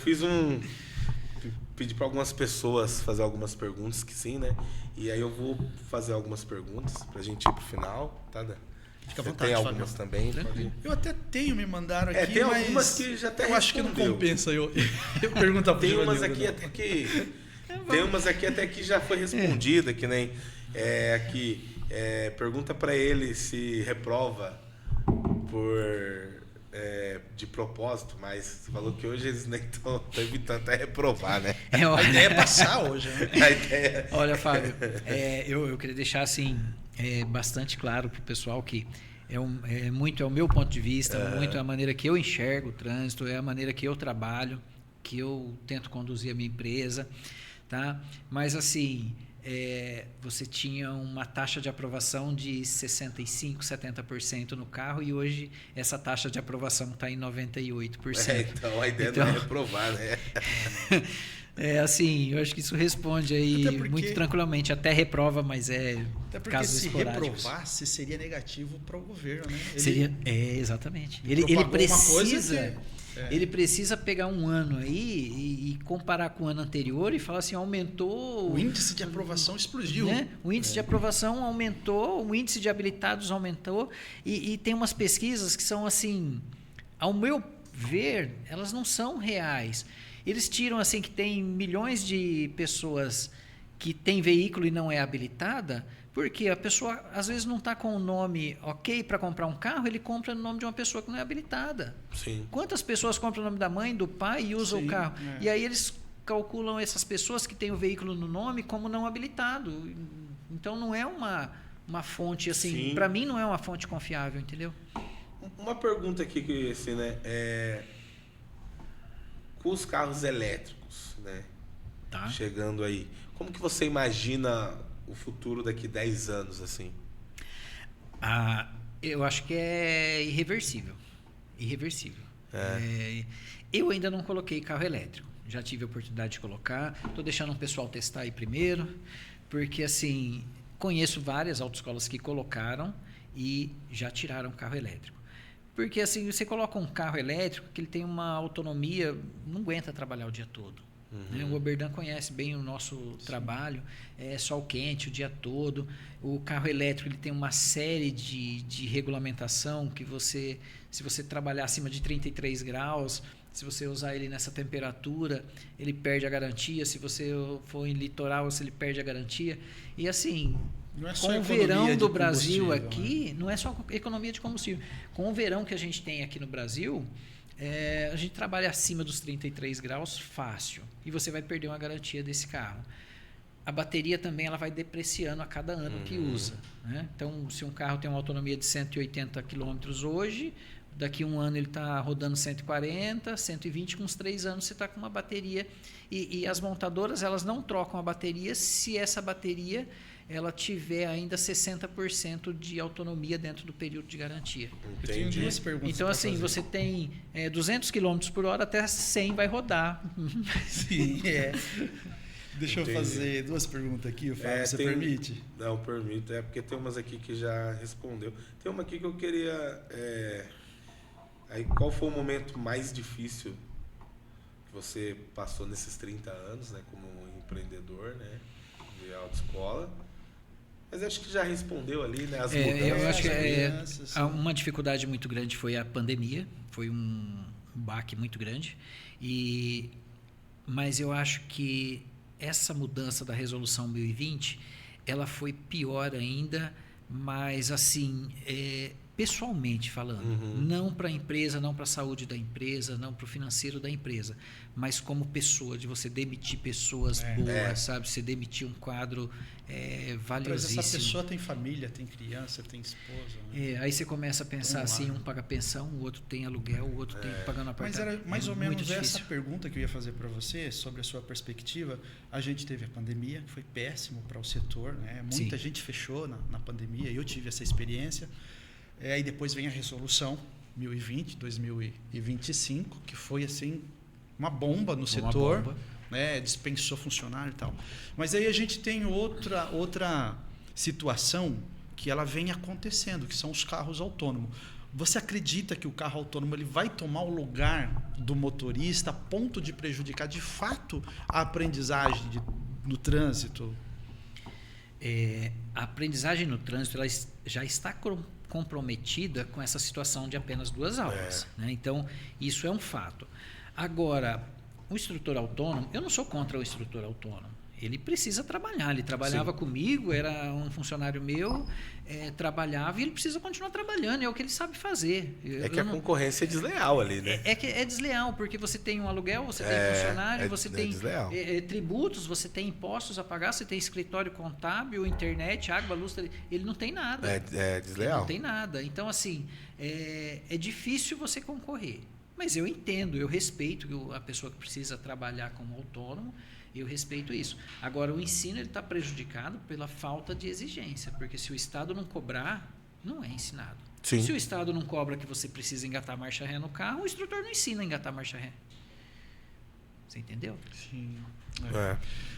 pedi para algumas pessoas fazer algumas perguntas, que sim, né? E aí eu vou fazer algumas perguntas pra gente ir pro final, tá, Dan?
Fica à vontade,
tem algumas também.
Eu até tenho, me mandaram aqui,
tem
mas
algumas que já até
eu acho que não compensa eu perguntar pro
Tem umas
Giovanni,
aqui até que tem umas aqui até que já foi respondida, que nem aqui pergunta para ele se reprova de propósito, mas você falou que hoje eles nem estão evitando até reprovar, né?
A ideia é passar hoje, né?
Olha, Fábio, eu queria deixar assim bastante claro para o pessoal que é o meu ponto de vista, muito a maneira que eu enxergo o trânsito, é a maneira que eu trabalho, que eu tento conduzir a minha empresa, tá? Mas assim, você tinha uma taxa de aprovação de 65%, 70% no carro e hoje essa taxa de aprovação está em 98%.
Então a ideia não é reprovar, né?
Assim, eu acho que isso responde aí muito tranquilamente. Até reprova, mas
até porque
casos
se
esporádicos.
reprovasse, seria negativo para o governo, né?
Exatamente. Ele precisa... Ele precisa pegar um ano aí e comparar com o ano anterior e falar assim, aumentou...
O índice de aprovação explodiu.
Né? O índice de aprovação aumentou, o índice de habilitados aumentou e tem umas pesquisas que são assim, ao meu ver, elas não são reais. Eles tiram assim que tem milhões de pessoas que têm veículo e não é habilitada, porque a pessoa às vezes não está com o nome ok para comprar um carro, ele compra no nome de uma pessoa que não é habilitada.
Sim.
Quantas pessoas compram o nome da mãe, do pai e usam
Sim,
o carro?
é.
E aí eles calculam essas pessoas que têm o veículo no nome como não habilitado. Então não é uma fonte assim, para mim não é uma fonte confiável, entendeu?
Uma pergunta aqui que assim, né, com os carros elétricos, né,
Tá.
chegando aí, como que você imagina o futuro daqui 10 anos assim?
Eu acho que é irreversível. Irreversível. Eu ainda não coloquei carro elétrico. Já tive a oportunidade de colocar. Estou deixando um pessoal testar aí primeiro, porque assim, conheço várias autoescolas que colocaram e já tiraram carro elétrico. Porque assim, você coloca um carro elétrico que ele tem uma autonomia, não aguenta trabalhar o dia todo. Né? O Oberdan conhece bem o nosso trabalho, é sol quente o dia todo. O carro elétrico ele tem uma série de regulamentação que se você trabalhar acima de 33 graus, se você usar ele nessa temperatura, ele perde a garantia. Se você for em litoral, ele perde a garantia. E assim,
Não é só
com o
economia
verão
de
do Brasil
combustível,
aqui, não é só economia de combustível. Com o verão que a gente tem aqui no Brasil, a gente trabalha acima dos 33 graus fácil. E você vai perder uma garantia desse carro. A bateria também ela vai depreciando a cada ano que usa. Né? Então, se um carro tem uma autonomia de 180 km hoje, daqui a um ano ele está rodando 140, 120, com uns 3 anos você está com uma bateria. E as montadoras elas não trocam a bateria se essa bateria ela tiver ainda 60% de autonomia dentro do período de garantia.
Eu tenho duas perguntas.
Então, assim, você tem 200 km por hora, até 100 vai rodar.
Sim, Deixa eu fazer duas perguntas aqui, Fábio, você permite?
Não, permito. Porque tem umas aqui que já respondeu. Tem uma aqui que eu queria... Aí, qual foi o momento mais difícil que você passou nesses 30 anos, né, como empreendedor, né, de autoescola? Mas acho que já respondeu ali, né? As mudanças.
Eu acho que uma dificuldade muito grande foi a pandemia, foi um baque muito grande. Mas eu acho que essa mudança da resolução 1020, ela foi pior ainda, mas assim, pessoalmente falando, não para a empresa, não para a saúde da empresa, não para o financeiro da empresa, mas como pessoa, de você demitir pessoas boas, sabe? Você demitir um quadro valiosíssimo.
Mas essa pessoa tem família, tem criança, tem esposa. Né?
Aí você começa a pensar assim, um paga pensão, o outro tem aluguel, o outro tem pagando apartamento.
Mas era mais ou menos essa pergunta que eu ia fazer para você, sobre a sua perspectiva. A gente teve a pandemia, que foi péssimo para o setor, né? Muita gente fechou na pandemia, eu tive essa experiência. Aí depois vem a resolução 2025, que foi assim uma bomba no setor, né? Dispensou funcionário e tal. Mas aí a gente tem outra situação que ela vem acontecendo, que são os carros autônomos. Você acredita que o carro autônomo ele vai tomar o lugar do motorista a ponto de prejudicar de fato a aprendizagem no trânsito?
A aprendizagem no trânsito ela já está comprometida com essa situação de apenas 2 aulas. Né? Então, isso é um fato. Agora, o instrutor autônomo, eu não sou contra o instrutor autônomo. Ele precisa trabalhar. Ele trabalhava comigo, era um funcionário meu, trabalhava e ele precisa continuar trabalhando. É o que ele sabe fazer.
A concorrência é desleal ali, né?
É desleal, porque você tem um aluguel, você tem funcionário, você tem tributos, você tem impostos a pagar, você tem escritório contábil, internet, água, luz. Ele não tem nada.
É desleal.
Ele não tem nada. Então, assim, é difícil você concorrer. Mas eu entendo, eu respeito a pessoa que precisa trabalhar como autônomo, eu respeito isso. Agora, o ensino está prejudicado pela falta de exigência, porque se o Estado não cobrar, não é ensinado.
Sim.
Se o Estado não cobra que você precisa engatar marcha ré no carro, o instrutor não ensina a engatar marcha ré. Você entendeu?
Sim.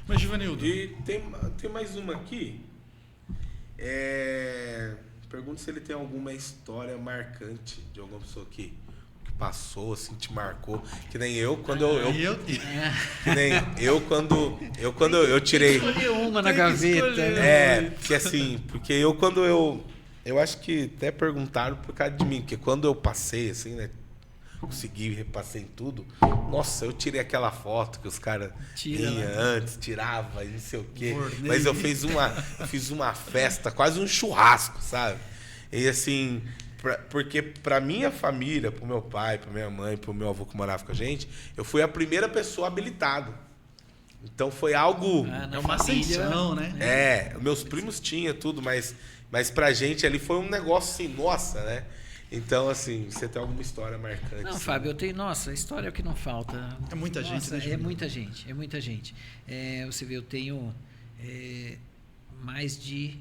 Mas, Givanildo...
E tem mais uma aqui. Pergunta se ele tem alguma história marcante de alguma pessoa que passou, assim, te marcou? Que nem eu, quando eu tirei...
Escolhi uma na
Tem que
gaveta.
escolher.
Né?
Porque assim, porque eu acho que até perguntaram por causa de mim, porque quando eu passei, assim, né? Consegui, repassei em tudo. Nossa, eu tirei aquela foto que os caras vinham antes, tirava e não sei o quê.
Bornei.
Mas eu fiz uma festa, quase um churrasco, sabe? E assim, porque pra minha família, pro meu pai, pra minha mãe, pro meu avô que morava com a gente, eu fui a primeira pessoa habilitada. Então foi algo...
É uma ascensão, né?
Meus primos tinham tudo, mas pra gente ali foi um negócio assim, nossa, né? Então, assim, você tem alguma história marcante?
Não,
assim?
Fábio, eu tenho... Nossa, história é o que não falta.
É muita gente, né,
É
Júnior?
muita gente, é muita gente. Você vê, eu tenho mais de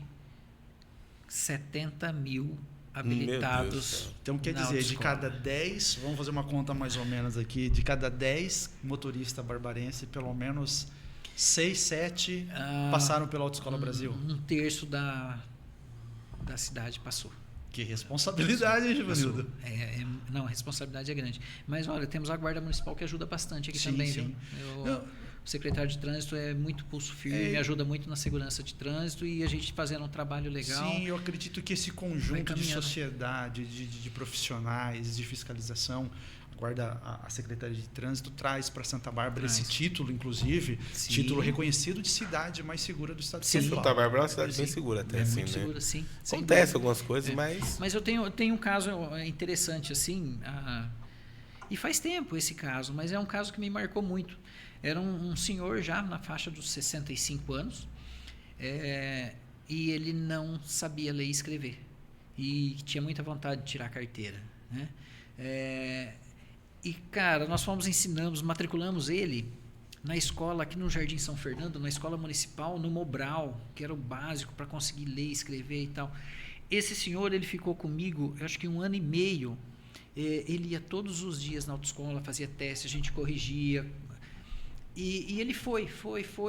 70 mil habilitados.
Então, quer
na
dizer, de
autoescola.
cada 10, vamos fazer uma conta mais ou menos aqui, de cada 10 motoristas barbarense, pelo menos 6, 7 passaram pela Autoescola Brasil.
Um terço da cidade passou.
Que responsabilidade, hein, Givanildo?
Não, a responsabilidade é grande. Mas, olha, temos a Guarda Municipal que ajuda bastante aqui
Sim,
também,
sim.
viu? O secretário de Trânsito é muito pulso firme, me ajuda muito na segurança de trânsito e a gente fazendo um trabalho legal.
Sim, eu acredito que esse conjunto de sociedade, de profissionais, de fiscalização, a Secretaria de Trânsito traz para Santa Bárbara esse título, inclusive,
Sim.
título reconhecido de cidade mais segura do estado de São Paulo.
Santa Bárbara é uma cidade bem segura até, assim,
muito
né?
segura, sim.
Acontece algumas coisas, mas...
Mas eu tenho um caso interessante, assim, e faz tempo esse caso, mas é um caso que me marcou muito. Era um senhor já na faixa dos 65 anos, e ele não sabia ler e escrever. E tinha muita vontade de tirar a carteira, né? E, cara, nós matriculamos ele na escola aqui no Jardim São Fernando, na escola municipal, no Mobral, que era o básico para conseguir ler, escrever e tal. Esse senhor, ele ficou comigo, eu acho que 1 ano e meio. Ele ia todos os dias na autoescola, fazia teste, a gente corrigia. E ele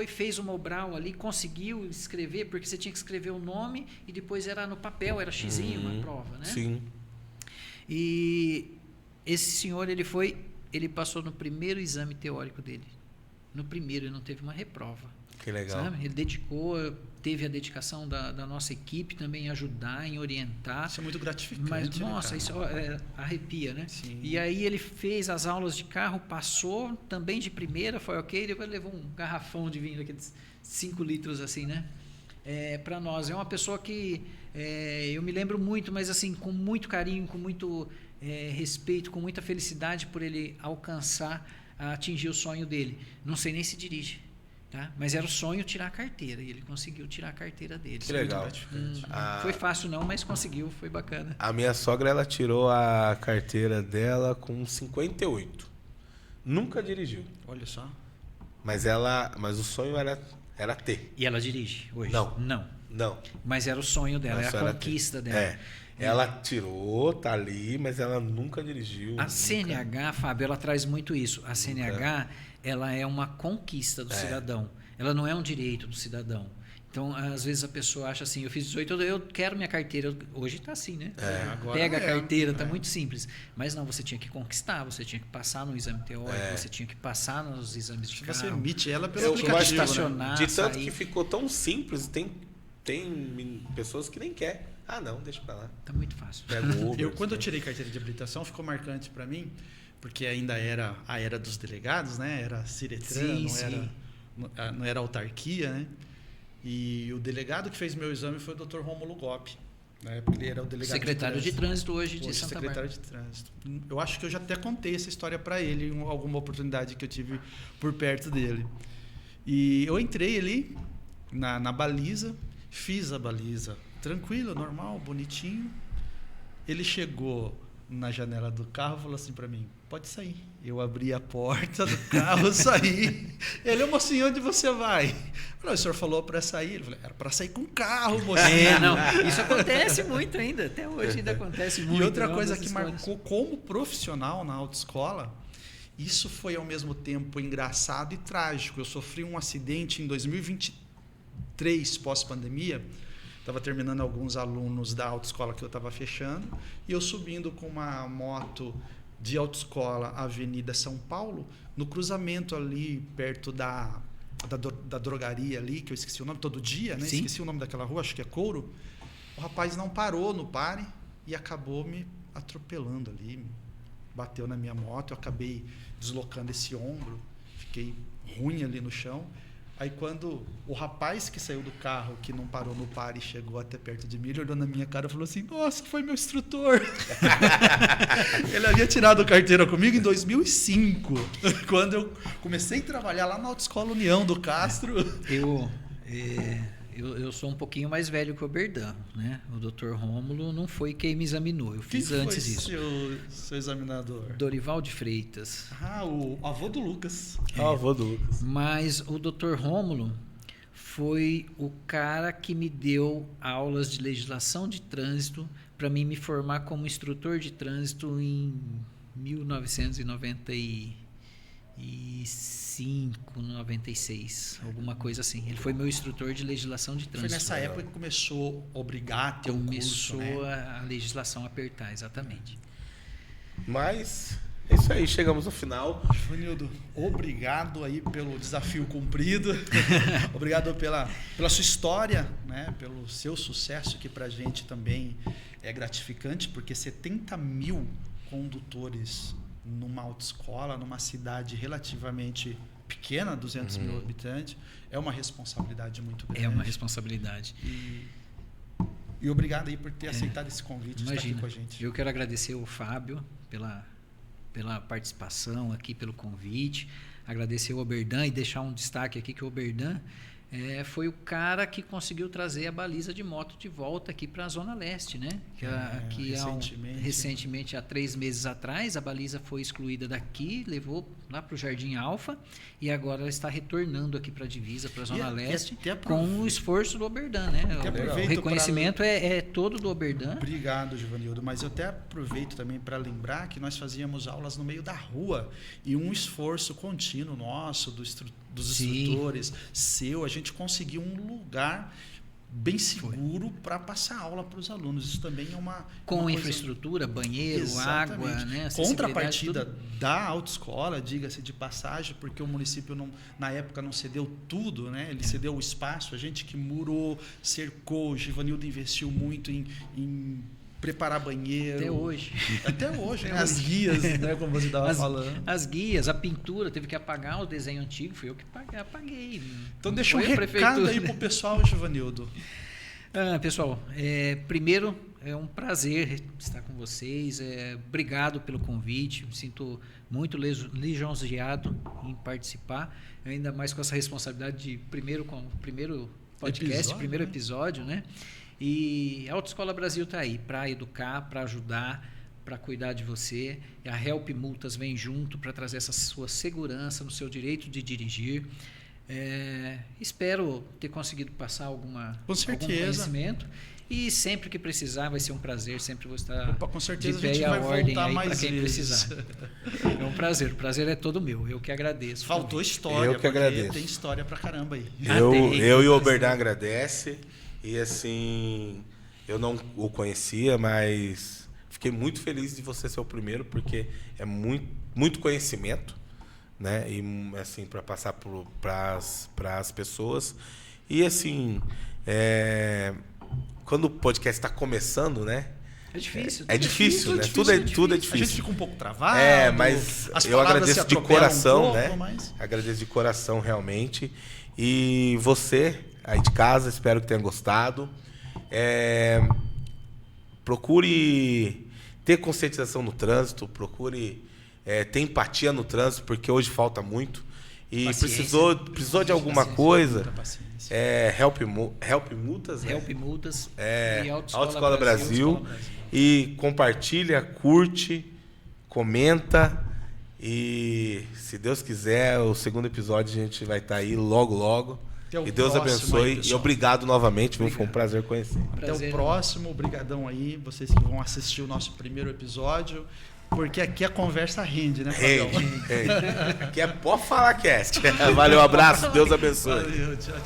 fez o Mobral ali, conseguiu escrever, porque você tinha que escrever o nome e depois era no papel, era xizinho uma prova, né?
Sim.
E esse senhor, ele passou no primeiro exame teórico dele. No primeiro, ele não teve uma reprova.
Que legal.
Sabe? Ele teve a dedicação da nossa equipe também em ajudar, em orientar.
Isso é muito gratificante.
Mas,
né,
nossa,
cara?
isso arrepia, né?
Sim.
E aí ele fez as aulas de carro, passou também de primeira, foi ok, depois levou um garrafão de vinho, aqueles 5 litros assim, né? Para nós, é uma pessoa que eu me lembro muito, mas assim, com muito carinho, com muito respeito, com muita felicidade por ele atingir o sonho dele. Não sei nem se dirige, tá? Mas era o sonho tirar a carteira e ele conseguiu tirar a carteira dele.
Que legal.
Foi fácil não, mas conseguiu, foi bacana.
A minha sogra, ela tirou a carteira dela com 58. Nunca dirigiu.
Olha só.
Mas o sonho era ter.
E ela dirige hoje?
Não.
Não. Mas era o sonho dela, era a conquista dela.
Ela tirou, tá ali, mas ela nunca dirigiu.
A CNH, Fábio, ela traz muito isso. A CNH, ela é uma conquista do cidadão. Ela não é um direito do cidadão. Então, às vezes a pessoa acha assim, eu fiz 18, eu quero minha carteira. Hoje está assim, né?
Agora
pega a carteira, está muito simples. Mas não, você tinha que conquistar, você tinha que passar no exame teórico, você tinha que passar nos exames de carro.
Você emite ela pelo
Eu
aplicativo,
acho que
estacionar,
de tanto
sair.
que ficou tão simples, tem pessoas que nem querem. Ah, não, deixa pra lá.
Tá muito fácil.
Pega o Uber.
Quando eu tirei carteira de habilitação, ficou marcante para mim, porque ainda era a era dos delegados, né? Era Ciretran, não era autarquia, né? E o delegado que fez meu exame foi o Dr. Rômulo Gopi. Na época ele era o delegado
Secretário de Trânsito hoje de Santa
secretário
Bárbara.
de Trânsito. Eu acho que eu já até contei essa história para ele em alguma oportunidade que eu tive por perto dele. E eu entrei ali na baliza, fiz a baliza tranquilo, normal, bonitinho. Ele chegou na janela do carro e falou assim para mim, pode sair. Eu abri a porta do carro, saí. Ele, mocinho, onde você vai? Eu falei, o senhor falou para sair. Ele falou, era para sair com o carro, mocinho.
Não, isso acontece muito ainda. Até hoje ainda acontece muito.
E outra coisa que marcou como profissional na autoescola, isso foi ao mesmo tempo engraçado e trágico. Eu sofri um acidente em 2023, pós-pandemia. Estava terminando alguns alunos da autoescola que eu estava fechando e eu subindo com uma moto de autoescola à Avenida São Paulo, no cruzamento ali perto da drogaria ali, que eu esqueci o nome, Todo Dia, né?
Sim.
Esqueci o nome daquela rua, acho que é Couro. O rapaz não parou no pare e acabou me atropelando ali, bateu na minha moto, eu acabei deslocando esse ombro, fiquei ruim ali no chão. Aí quando o rapaz que saiu do carro, que não parou no pare, chegou até perto de mim, ele olhou na minha cara e falou assim: nossa, foi meu instrutor. Ele havia tirado carteira comigo em 2005, quando eu comecei a trabalhar lá na Autoescola União do Castro.
Eu sou um pouquinho mais velho que o Oberdan, né? O Dr. Rômulo não foi quem me examinou, eu fiz
Quem
antes
foi
isso.
seu examinador?
Dorival de Freitas.
Ah, o avô do Lucas.
Ah, o avô do Lucas.
Mas o Dr. Rômulo foi o cara que me deu aulas de legislação de trânsito para mim me formar como instrutor de trânsito em 1995, 96, alguma coisa assim. Ele foi meu instrutor de legislação de trânsito.
Foi nessa época que começou a obrigar a ter um curso, né?
Começou a legislação a apertar, exatamente.
Mas é isso aí, chegamos ao final.
Givanildo, obrigado aí pelo desafio cumprido. Obrigado pela sua história, né? Pelo seu sucesso, que pra gente também é gratificante, porque 70 mil condutores numa autoescola, numa cidade relativamente pequena, 200 mil habitantes, é uma responsabilidade muito grande.
É uma responsabilidade.
E obrigado aí por ter aceitado esse convite, de estar aqui com a gente.
Eu quero agradecer ao Fábio pela participação aqui, pelo convite. Agradecer ao Oberdan e deixar um destaque aqui que o Oberdan foi o cara que conseguiu trazer a baliza de moto de volta aqui para a Zona Leste, né? Recentemente, há 3 meses atrás, a baliza foi excluída daqui, levou lá para o Jardim Alfa e agora ela está retornando aqui para a divisa, para a Zona Leste, com o esforço do Oberdan, né? O reconhecimento é todo do Oberdan.
Obrigado, Givanildo, mas eu até aproveito também para lembrar que nós fazíamos aulas no meio da rua e um esforço contínuo nosso, dos instrutores, seu, a gente conseguiu um lugar bem seguro para passar aula para os alunos. Isso também é uma
infraestrutura, banheiro,
exatamente.
Água, né?
Contrapartida da autoescola, diga-se de passagem, porque o município na época não cedeu tudo, né? Ele cedeu o espaço, a gente que murou, cercou, o Givanildo investiu muito em preparar banheiro. Até hoje, né? As guias, né? Como você estava falando.
As guias, a pintura, teve que apagar o desenho antigo, fui eu que apaguei.
Então deixa um recado aí pro pessoal, Givanildo.
Pessoal, primeiro é um prazer estar com vocês. Obrigado pelo convite. Me sinto muito lisonjeado em participar, ainda mais com essa responsabilidade de primeiro podcast, primeiro episódio, né? E a Autoescola Brasil está aí para educar, para ajudar, para cuidar de você. E a Help Multas vem junto para trazer essa sua segurança no seu direito de dirigir. Espero ter conseguido passar algum conhecimento. E sempre que precisar, vai ser um prazer. Sempre vou estar
com certeza
de pé e a ordem aí para quem precisar. É um prazer. O prazer é todo meu. Eu que agradeço.
Faltou história.
Eu que agradeço.
Tem história pra caramba aí.
Eu e o Oberdan agradece. E assim, eu não o conhecia, mas fiquei muito feliz de você ser o primeiro, porque é muito conhecimento, né? E assim, para passar para as pessoas. E assim, quando o podcast está começando, né?
É difícil.
É difícil, né? Tudo é difícil.
A gente fica um pouco travado.
Mas eu agradeço de coração, né?
Mas...
Agradeço de coração, realmente. E você aí de casa, espero que tenha gostado. Procure ter conscientização no trânsito, procure ter empatia no trânsito, porque hoje falta muito. E precisou de alguma coisa, Help Multas, né?
Help Multas
e Autoescola Brasil. E compartilha, curte, comenta. E se Deus quiser, o segundo episódio a gente vai estar aí logo. E Deus abençoe. E obrigado novamente. Foi um prazer conhecer.
Até o próximo. Obrigadão aí. Vocês que vão assistir o nosso primeiro episódio. Porque aqui a conversa rende, né, Fabião?
Rende. Aqui é Pode Falar Cast. Valeu, abraço. Deus abençoe.
Valeu, tchau.